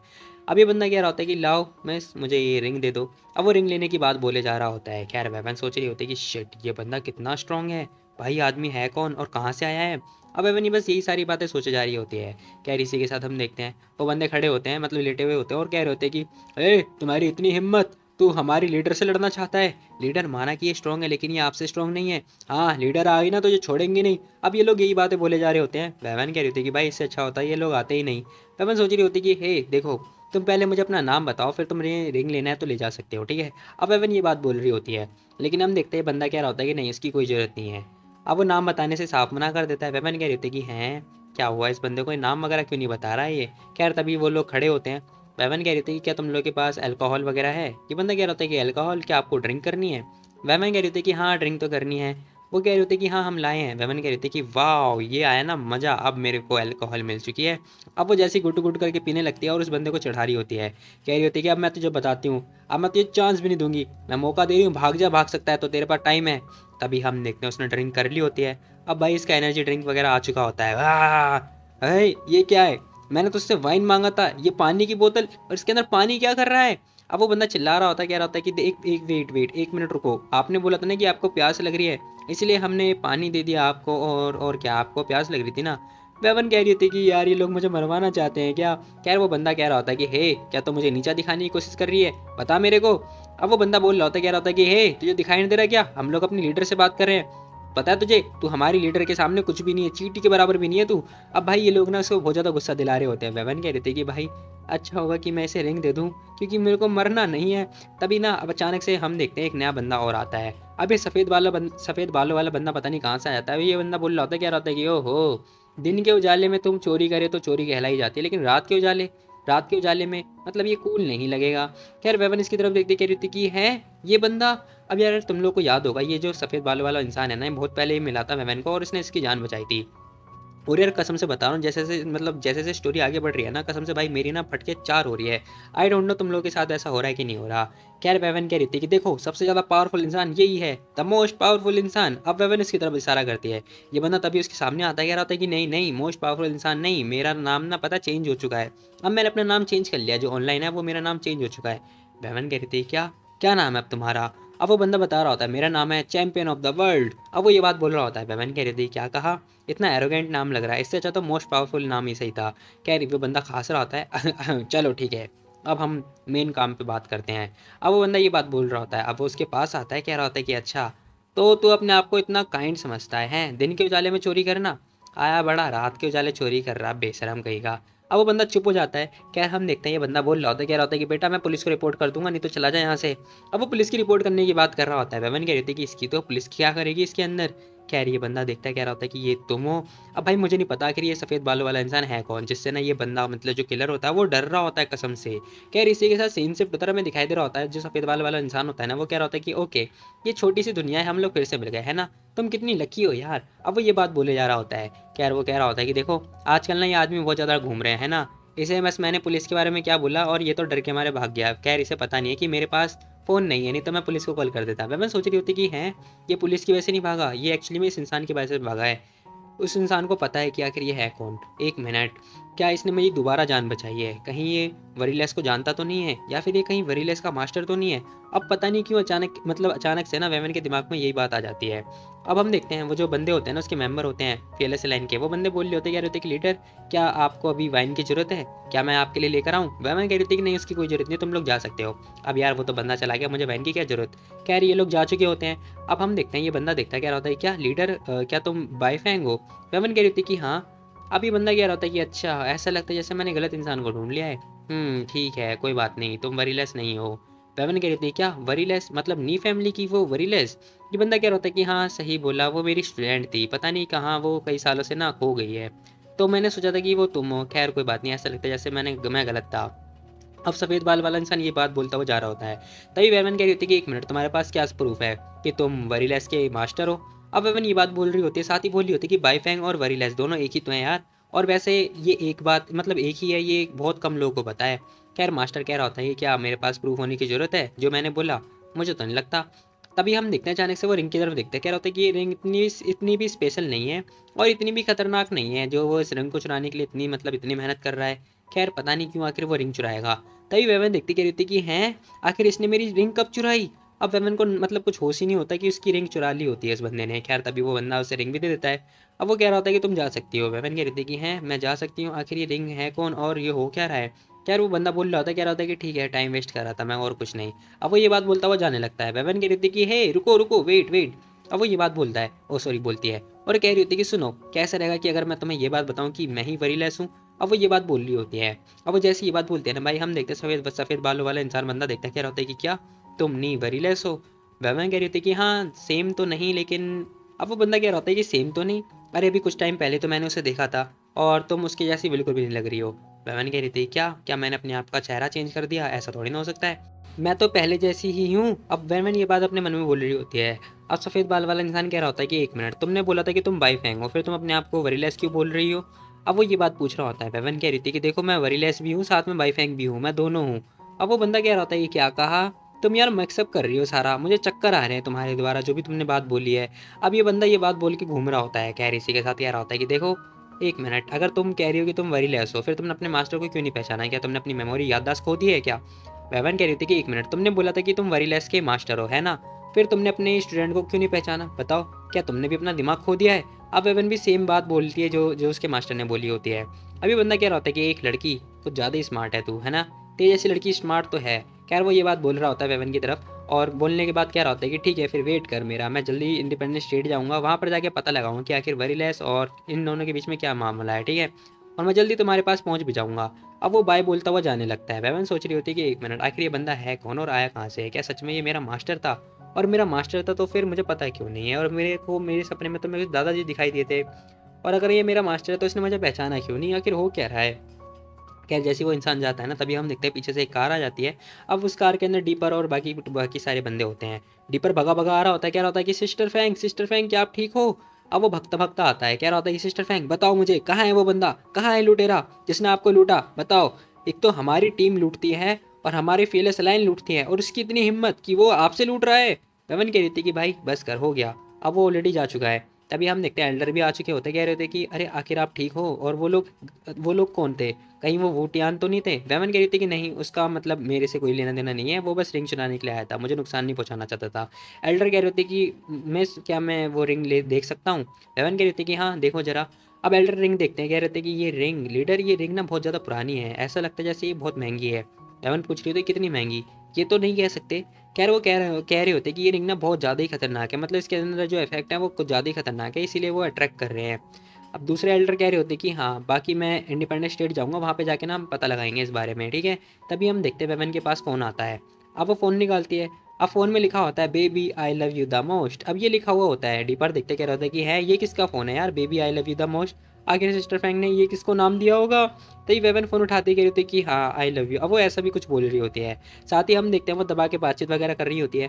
S2: अब ये बंदा कह रहा होता है कि लाओ मैं मुझे ये रिंग दे दो। अब वो रिंग लेने की बात बोले जा रहा होता है। खैर वेवन सोच रही होती है कि शिट ये बंदा कितना स्ट्रांग है, भाई आदमी है कौन और कहाँ से आया है। अब एवन ये बस यही सारी बातें सोचे जा रही होती है। खैर इसी के साथ हम देखते हैं वो बंदे खड़े होते हैं, मतलब लेटे हुए होते हैं और कह रहे होते हैं कि ए तुम्हारी इतनी हिम्मत, तू हमारी लीडर से लड़ना चाहता है। लीडर माना कि ये स्ट्रांग है लेकिन ये आपसे स्ट्रांग नहीं है, हाँ लीडर आ गई ना तो ये छोड़ेंगे नहीं। अब ये लोग यही बातें बोले जा रहे होते हैं। वेवन कह रही होती है कि भाई इससे अच्छा होता है ये लोग आते ही नहीं। वेवन सोच रही होती है कि हे देखो तुम पहले मुझे अपना नाम बताओ, फिर तुम रिंग लेना है तो ले जा सकते हो, ठीक है। अब वेवन ये बात बोल रही होती है, लेकिन हम देखते हैं बंदा कह रहा होता है कि नहीं इसकी कोई ज़रूरत नहीं है। अब वो नाम बताने से साफ मना कर देता है। वेवन कह रही होती है कि हैं क्या हुआ इस बंदे को, नाम वगैरह क्यों नहीं बता रहा है ये। खैर तभी वो लोग खड़े होते हैं। वेवन कह रही थी कि क्या तुम लोग के पास अल्कोहल वगैरह है। ये बंदा कह रहा होता है कि अल्कोहल क्या आपको ड्रिंक करनी है। वेवन कह रही थी कि हाँ ड्रिंक तो करनी है। वो कह रही थी कि हाँ हम लाए हैं। वेवन कह रही थी कि वाह ये आया ना मज़ा, अब मेरे को अल्कोहल मिल चुकी है। अब वो जैसे गुट गुट करके पीने लगती है और उस बंदे को चढ़ा रही होती है। कह रही होती है कि अब मैं तुझे बताती हूँ, अब मैं तुझे चांस भी नहीं दूंगी, मैं मौका दे रही हूँ, भाग जा, भाग सकता है तो तेरे पास टाइम है। तभी हम देखते हैं उसने ड्रिंक कर ली होती है। अब भाई इसका एनर्जी ड्रिंक वगैरह आ चुका होता है। वाह अरे ये क्या है, मैंने तो उससे वाइन मांगा था, ये पानी की बोतल और इसके अंदर पानी क्या कर रहा है। अब वो बंदा चिल्ला रहा होता है, कह रहा होता है कि एक एक वेट एक मिनट रुको, आपने बोला था ना कि आपको प्यास लग रही है इसलिए हमने पानी दे दिया आपको, और क्या आपको प्यास लग रही थी ना। वेवन कह रही थी कि यार ये लोग मुझे मरवाना चाहते हैं क्या। खैर वो बंदा कह रहा होता है कि हे क्या तो मुझे नीचा दिखाने की कोशिश कर रही है, बता मेरे को। अब वो बंदा बोल रहा होता है, कह रहा होता है कि हे तुझे दिखाई नहीं दे रहा क्या, हम लोग अपनी लीडर से बात कर रहे हैं, पता है तुझे तू हमारी लीडर के सामने कुछ भी नहीं है, चींटी के बराबर भी नहीं है तू। अब भाई ये लोग ना उसको बहुत ज़्यादा गुस्सा दिला रहे होते हैं। वेवन कह रहे थे कि भाई अच्छा होगा कि मैं इसे रिंग दे दूं क्योंकि मेरे को मरना नहीं है। तभी ना अब अचानक से हम देखते हैं एक नया बंदा और आता है। अब ये सफ़ेद बालों वाला बंदा पता नहीं कहाँ से आ जाता है। ये बंदा बोल रहा होता है, क्या रहता है कि ओहो दिन के उजाले में तुम चोरी करे तो चोरी कहलाई जाती है, लेकिन रात के उजाले में मतलब ये कूल नहीं लगेगा। खैर वेवन इसकी तरफ देखते कह रही थी कि है ये बंदा। अब यार तुम लोग को याद होगा ये जो सफ़ेद बालों वाला इंसान है ना, ये बहुत पहले ही मिला था वेवन को और इसने इसकी जान बचाई थी। और यार कसम से बता रहा हूँ, जैसे जैसे मतलब जैसे जैसे स्टोरी आगे बढ़ रही है ना, कसम से भाई मेरी ना फटके 4 हो रही है। आई डोंट नो तुम लोगों के साथ ऐसा हो रहा है कि नहीं हो रहा। खैर वेवन कह रही थी कि देखो सबसे ज़्यादा पावरफुल इंसान यही है, द मोस्ट पावरफुल इंसान। अब वेवन इसकी तरफ इशारा करती है। ये बंदा तभी उसके सामने आता है, कह रहा होता है कि नहीं नहीं, मोस्ट पावरफुल इंसान नहीं, मेरा नाम ना पता चेंज हो चुका है। अब मैंने अपना नाम चेंज कर लिया, जो ऑनलाइन है वो मेरा नाम चेंज हो चुका है। वेवन कह रही थी क्या, क्या नाम है अब तुम्हारा। अब वो बंदा बता रहा होता है मेरा नाम है चैंपियन ऑफ द वर्ल्ड। अब वो ये बात बोल रहा होता है। वेवन कह रही थी क्या कहा, इतना एरोगेंट नाम लग रहा है, इससे अच्छा तो मोस्ट पावरफुल नाम ही सही था। कह रही वो बंदा खास रहा होता है चलो ठीक है, अब हम मेन काम पे बात करते हैं। अब वो बंदा ये बात बोल रहा होता है। अब वो उसके पास आता है, कह रहा होता है कि अच्छा तो तू अपने आप को इतना काइंड समझता है, दिन के उजाले में चोरी करना आया बड़ा, रात के उजाले चोरी कर रहा बेशरम कहेगा। अब वो बंदा चुप हो जाता है। क्या हम देखते हैं ये बंदा बोल रहा होता है, कह रहा होता है कि बेटा मैं पुलिस को रिपोर्ट कर दूंगा, नहीं तो चला जाए यहाँ से। अब वो पुलिस की रिपोर्ट करने की बात कर रहा होता है। वेवन कह रही थी कि इसकी तो पुलिस क्या करेगी इसके अंदर। खैर ये बंदा देखता है, कह रहा होता है कि ये तुम हो। अब भाई मुझे नहीं पता आखिर ये सफ़ेद बालों वाला इंसान है कौन, जिससे ना ये बंदा मतलब जो किलर होता है वो डर रहा होता है कसम से। खैर इसी के साथ सीन शिफ्ट होता में दिखाई दे रहा होता है। जो सफ़ेद बाल वाला इंसान होता है ना, वो कह रहा होता है कि ओके ये छोटी सी दुनिया है, हम लोग फिर से मिल गए है ना, तुम कितनी लकी हो यार। अब वो ये बात बोले जा रहा होता है। खैर वो कह रहा होता है कि देखो आजकल ना ये आदमी बहुत ज़्यादा घूम रहे हैं ना, इसे बस मैंने पुलिस के बारे में क्या बोला और ये तो डर के मारे भाग गया। खैर इसे पता नहीं है कि मेरे पास फ़ोन नहीं है, नहीं तो मैं पुलिस को कॉल कर देता। मैं सोच रही होती कि हैं ये पुलिस की वजह से नहीं भागा, ये एक्चुअली में इस इंसान की वजह से भागा है। उस इंसान को पता है कि आखिर ये है कौन। एक मिनट, क्या इसने मेरी दोबारा जान बचाई है, कहीं ये वरीलेस को जानता तो नहीं है, या फिर ये कहीं वरीलेस का मास्टर तो नहीं है। अब पता नहीं क्यों अचानक से ना वेवन के दिमाग में यही बात आ जाती है। अब हम देखते हैं वो जो बंदे होते हैं ना, उसके मेंबर होते हैं फेयरलेस लाइन के, वो बंदे बोल रहे होते हैं, कह रहे होते हैं कि लीडर क्या आपको अभी वाइन की जरूरत है, क्या मैं आपके लिए लेकर आऊँ। वेवन कह रही थी कि नहीं उसकी कोई जरूरत नहीं, तुम लोग जा सकते हो। अब यार वो तो बंदा चला गया, मुझे वाइन की क्या जरूरत। कह रही ये लोग जा चुके होते हैं। अब हम देखते हैं ये बंदा देखता है, कह रहा होता है क्या लीडर क्या तुम बाईफैंग हो। वेवन कह रही थी कि हाँ। अब ये बंदा कह रहा होता है कि अच्छा ऐसा लगता है जैसे मैंने गलत इंसान को ढूंढ लिया है। ठीक है कोई बात नहीं, तुम वरीलेस नहीं हो। वेवन कह रही थी क्या वरीलेस मतलब नी फैमिली की वो वरीलेस। ये बंदा कह रहा होता है कि हाँ सही बोला, वो मेरी स्टूडेंट थी, पता नहीं कहाँ वो कई सालों से ना खो गई है, तो मैंने सोचा था कि वो तुम हो। खैर कोई बात नहीं, ऐसा लगता है जैसे मैं गलत था। अब सफ़ेद बाल वाला इंसान ये बात बोलता हुआ जा रहा होता है। तभी वेवन कह रही होती है कि एक मिनट, तुम्हारे पास क्या प्रूफ है कि तुम वरीलेस के मास्टर हो। अब वेवन ये बात बोल रही होती है, साथ ही बोल रही होती है कि बाईफैंग और वरीलेस दोनों एक ही तो हैं यार, और वैसे ये एक बात मतलब एक ही है, ये बहुत कम लोगों को पता है। खैर मास्टर कह रहा होता है कि क्या मेरे पास प्रूफ होने की ज़रूरत है, जो मैंने बोला मुझे तो नहीं लगता। तभी हम देखते हैं अचानक से वो रिंग की तरफ देखते हैं, कह रहा होता है कि ये रिंग इतनी भी स्पेशल नहीं है और इतनी भी खतरनाक नहीं है जो वो इस रिंग को चुराने के लिए इतनी मेहनत कर रहा है। खैर पता नहीं क्यों आखिर वो रिंग चुराएगा। तभी वेवन देखती कह रही थी कि हैं आखिर इसने मेरी रिंग कब चुराई। अब वेवन को मतलब कुछ होश ही नहीं होता कि उसकी रिंग चुरा ली होती है इस बंदे ने। खैर तभी वो बंदा उसे रिंग भी दे देता है। अब वो कह रहा होता है कि तुम जा सकती हो। वेवन कह रही थी कि हैं मैं जा सकती हूँ, आखिर ये रिंग है कौन और ये हो क्या रहा है। खैर वो बंदा बोल रहा होता है, कह रहा होता है कि ठीक है टाइम वेस्ट कर रहा था मैं और कुछ नहीं। अब वो ये बात बोलता हुआ जाने लगता है। वेवन कह रही थी कि हे रुको रुको वेट वेट। अब वो ये बात बोलता है, ओ सॉरी बोलती है, और कह रही होती है कि सुनो कैसा रहेगा कि अगर मैं तुम्हें ये बात बताऊं कि मैं ही वरीलेस हूँ। अब वो ये बात बोल रही होती है। अब वो जैसे ये बात बोलते हैं ना भाई, हम देखते हैं सफ़ेद सफ़ेद बालों वाला इंसान बंदा देखता है, कह रहा होता है कि क्या तुम नहीं वरीलेस हो। वेवन कह रही होती है कि हाँ सेम तो नहीं लेकिन। अब वो बंदा कह रहा होता है कि सेम तो नहीं, अरे अभी कुछ टाइम पहले तो मैंने उसे देखा था और तुम उसकी जैसी बिल्कुल भी नहीं लग रही हो। वेवन कह रही थी क्या क्या मैंने अपने आप का चेहरा चेंज कर दिया, ऐसा थोड़ी ना हो सकता है, मैं तो पहले जैसी ही हूँ। अब वेवन ये बात अपने मन में बोल रही होती है। अब सफ़ेद बाल वाला इंसान कह रहा होता है कि एक मिनट, तुमने बोला था कि तुम बाईफैंग हो, फिर तुम अपने आप को वरीलेस क्यों बोल रही हो। अब वो ये बात पूछ रहा होता है। वेवन कह रही थी कि देखो मैं वरीलेस भी हूँ साथ में बाईफैंग भी हूँ, मैं दोनों हूँ। अब वो बंदा कह रहा होता है ये क्या कहा तुम यार, मिक्सअप कर रही हो सारा, मुझे चक्कर आ रहे हैं तुम्हारे द्वारा जो भी तुमने बात बोली है। अब ये बंदा ये बात बोल के घूम रहा होता है। खैर इसी के साथ कह रहा होता है कि देखो एक मिनट, अगर तुम कह रही हो कि तुम वरीलेस हो फिर तुमने अपने मास्टर को क्यों नहीं पहचाना, क्या तुमने अपनी मेमोरी याददाश्त खो दी है क्या। वेवन कह रही थी कि एक मिनट, तुमने बोला था कि तुम वरीलेस के मास्टर हो है ना, फिर तुमने अपने स्टूडेंट को क्यों नहीं पहचाना, बताओ क्या तुमने भी अपना दिमाग खो दिया है। अब वेवन भी सेम बात बोलती है जो जो उसके मास्टर ने बोली होती है। अभी बंदा कह रहा होता है कि एक लड़की कुछ ज़्यादा ही स्मार्ट है तू है ना, तेरे जैसी लड़की स्मार्ट तो है। खैर वो ये बात बोल रहा होता है वेवन की तरफ, और बोलने के बाद कह रहा होता है कि ठीक है फिर वेट कर मेरा, मैं जल्दी इंडिपेंडेंस स्टेट जाऊँगा, वहाँ पर जाके पता लगाऊंगा कि आखिर वरीलेस और इन दोनों के बीच में क्या मामला है, ठीक है, और मैं जल्दी तुम्हारे पास पहुँच भी जाऊँगा। अब वो बाय बोलता हुआ जाने लगता है। वेवन सोच रही होती है कि एक मिनट, आखिर ये बंदा है कौन और आया कहाँ से है, क्या सच में ये मेरा मास्टर था, और मेरा मास्टर था तो फिर मुझे पता क्यों नहीं है, और मेरे को मेरे सपने में तो मेरे दादाजी दिखाई दिए थे, और अगर ये मेरा मास्टर है तो इसने मुझे पहचाना क्यों नहीं, आखिर हो क्या रहा है। खैर जैसे वो इंसान जाता है ना, तभी हम देखते हैं पीछे से एक कार आ जाती है। अब उस कार के अंदर डीपर और बाकी बाकी सारे बंदे होते हैं। डीपर भगा भगा आ रहा होता है, कह रहा होता है कि सिस्टर फैंग क्या आप ठीक हो। अब वो भगता भगता आता है, कह रहा होता है कि सिस्टर फैंग बताओ मुझे, कहाँ है वो बंदा, कहाँ है लुटेरा जिसने आपको लूटा, बताओ। एक तो हमारी टीम लूटती है और हमारी फेलियस लाइन लूटती है, और उसकी इतनी हिम्मत कि वो आपसे लूट रहा है। वेवन कह रही थी कि भाई बस कर, हो गया। अब वो ऑलरेडी जा चुका है। तभी हम देखते हैं एल्डर भी आ चुके होते, कह रहे होते कि अरे आखिर आप ठीक हो। और वो लोग कौन थे, कहीं वो वूटियान तो नहीं थे। वेवन कह रही थी कि नहीं, उसका मतलब मेरे से कोई लेना देना नहीं है, वो बस रिंग चुराने के लिए आया था, मुझे नुकसान नहीं पहुंचाना चाहता था। एल्डर कह रहे थे कि मैं वो रिंग ले देख सकता हूँ। वेवन कह रही थी कि हाँ देखो जरा। अब एल्डर रिंग देखते हैं, कह रहे थे कि ये रिंग लीडर, ये रिंग ना बहुत ज़्यादा पुरानी है, ऐसा लगता है जैसे ये बहुत महंगी है। वेवन पूछ रही थी कितनी महंगी, ये तो नहीं कह सकते। कह रहे होते कि ये रिंग ना बहुत ज़्यादा ही खतरनाक है, मतलब इसके अंदर जो इफेक्ट है वो कुछ ज़्यादा ही खतरनाक है, इसीलिए वो अट्रैक्ट कर रहे हैं। अब दूसरे एल्डर कह रहे होते कि हाँ बाकी मैं इंडिपेंडेंट स्टेट जाऊँगा, वहाँ पे जाके ना हम पता लगाएंगे इस बारे में, ठीक है। तभी हम देखते हैं वेवन के पास फ़ोन आता है। अब वो फ़ोन निकालती है। अब फ़ोन में लिखा होता है baby I love you the most. अब ये लिखा हुआ होता है, डीपर देखते कह रहा होता है कि है ये किसका फ़ोन है यार, baby I love you the most. आखिर सिस्टर फ्रैंक ने ये किसको नाम दिया होगा। तभी वेवन फ़ोन उठाते कह रही होती है कि हाँ आई लव यू। अब वो ऐसा भी कुछ बोल रही होती है। साथ ही हम देखते हैं वो दबा के बातचीत वगैरह कर रही होती है।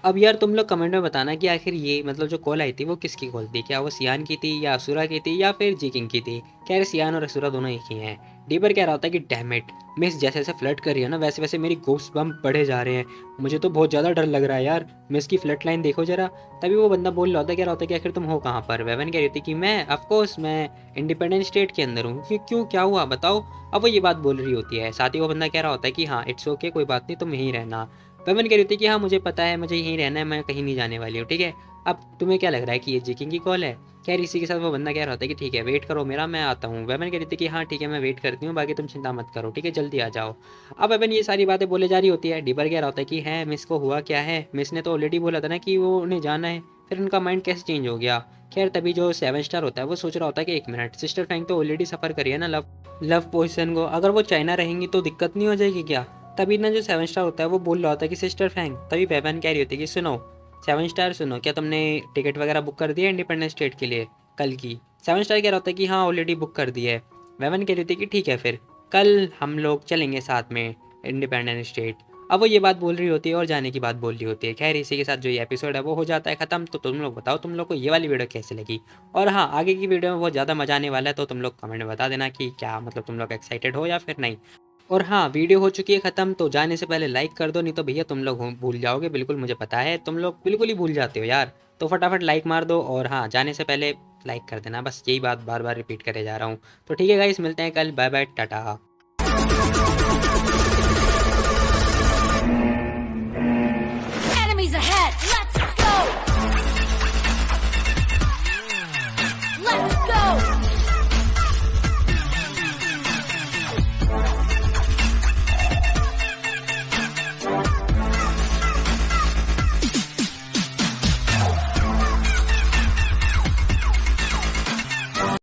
S2: अब यार तुम लोग कमेंट में बताना कि आखिर ये मतलब जो कॉल आई थी वो किसकी कॉल थी, क्या वो सियान की थी या असुरा की थी या फिर जी किंग की थी। कह रहे सियान और असुरा दोनों एक ही हैं। डीबर कह रहा होता है कि डैम इट, मिस जैसे जैसे फ्लर्ट कर रही है ना वैसे वैसे मेरी गोस्ट बम्प बढ़े जा रहे हैं, मुझे तो बहुत ज़्यादा डर लग रहा है यार, मिस की फ्लड लाइन देखो जरा। तभी वो बंदा बोल रहा होता है, कह रहा होता है कि आखिर तुम हो कहाँ पर। वेवन कह रही थी कि मैं ऑफकोर्स मैं इंडिपेंडेंट स्टेट के अंदर हूँ। क्यों क्या हुआ बताओ। अब वो ये बात बोल रही होती है। साथ ही वो बंदा कह रहा होता है कि हाँ इट्स ओके, कोई बात नहीं, तुम यहीं रहना। वेवन कह रही थी कि हाँ मुझे पता है, मुझे यहीं रहना है, मैं कहीं नहीं जाने वाली हूँ, ठीक है। अब तुम्हें क्या लग रहा है कि ये जिकिंग की कॉल है। खैर इसी के साथ वो बंदा कह रहा होता है कि ठीक है वेट करो मेरा, मैं आता हूँ। वेवन कह रही थी कि हाँ ठीक है मैं वेट करती हूँ, बाकी तुम चिंता मत करो, ठीक है जल्दी आ जाओ। अब वेवन ये सारी बातें बोले जा रही होती है। डिबर कह रहा होता है कि है मिस को हुआ क्या है, मिस ने तो ऑलरेडी बोला था ना कि वो उन्हें जाना है, फिर उनका माइंड कैसे चेंज हो गया। खैर तभी जो 7 स्टार होता है वो सोच रहा होता है कि एक मिनट, सिस्टर फ्रैंक तो ऑलरेडी सफ़र करी है ना लव पोजिशन को, अगर वो चाइना रहेंगी तो दिक्कत नहीं हो जाएगी क्या। तभी ना जो 7 स्टार होता है वो बोल रहा होता है कि सिस्टर फ्रैंक। तभी वेवन कह रही होती है कि सुनो 7 स्टार, सुनो क्या तुमने टिकट वगैरह बुक कर दिया इंडिपेंडेंस स्टेट के लिए कल की। 7 स्टार कह रहा होता है कि हाँ ऑलरेडी बुक कर दी है। वेवन कह रही थी कि ठीक है फिर कल हम लोग चलेंगे साथ में इंडिपेंडेंस स्टेट। अब वो ये बात बोल रही होती है और जाने की बात बोल रही होती है। खैर इसी के साथ जो ये एपिसोड है वो हो जाता है ख़त्म। तो तुम लोग बताओ तुम लोग को ये वाली वीडियो कैसे लगी, और हाँ आगे की वीडियो में बहुत ज़्यादा मज़ा आने वाला है, तो तुम लोग कमेंट में बता देना कि क्या मतलब तुम लोग एक्साइटेड हो या फिर नहीं। और हाँ वीडियो हो चुकी है ख़त्म, तो जाने से पहले लाइक कर दो, नहीं तो भैया तुम लोग भूल जाओगे, बिल्कुल मुझे पता है तुम लोग बिल्कुल ही भूल जाते हो यार। तो फटाफट लाइक मार दो, और हाँ जाने से पहले लाइक कर देना, बस यही बात बार बार रिपीट करे जा रहा हूँ। तो ठीक है गाइस, मिलते हैं कल, बाय बाय टाटा।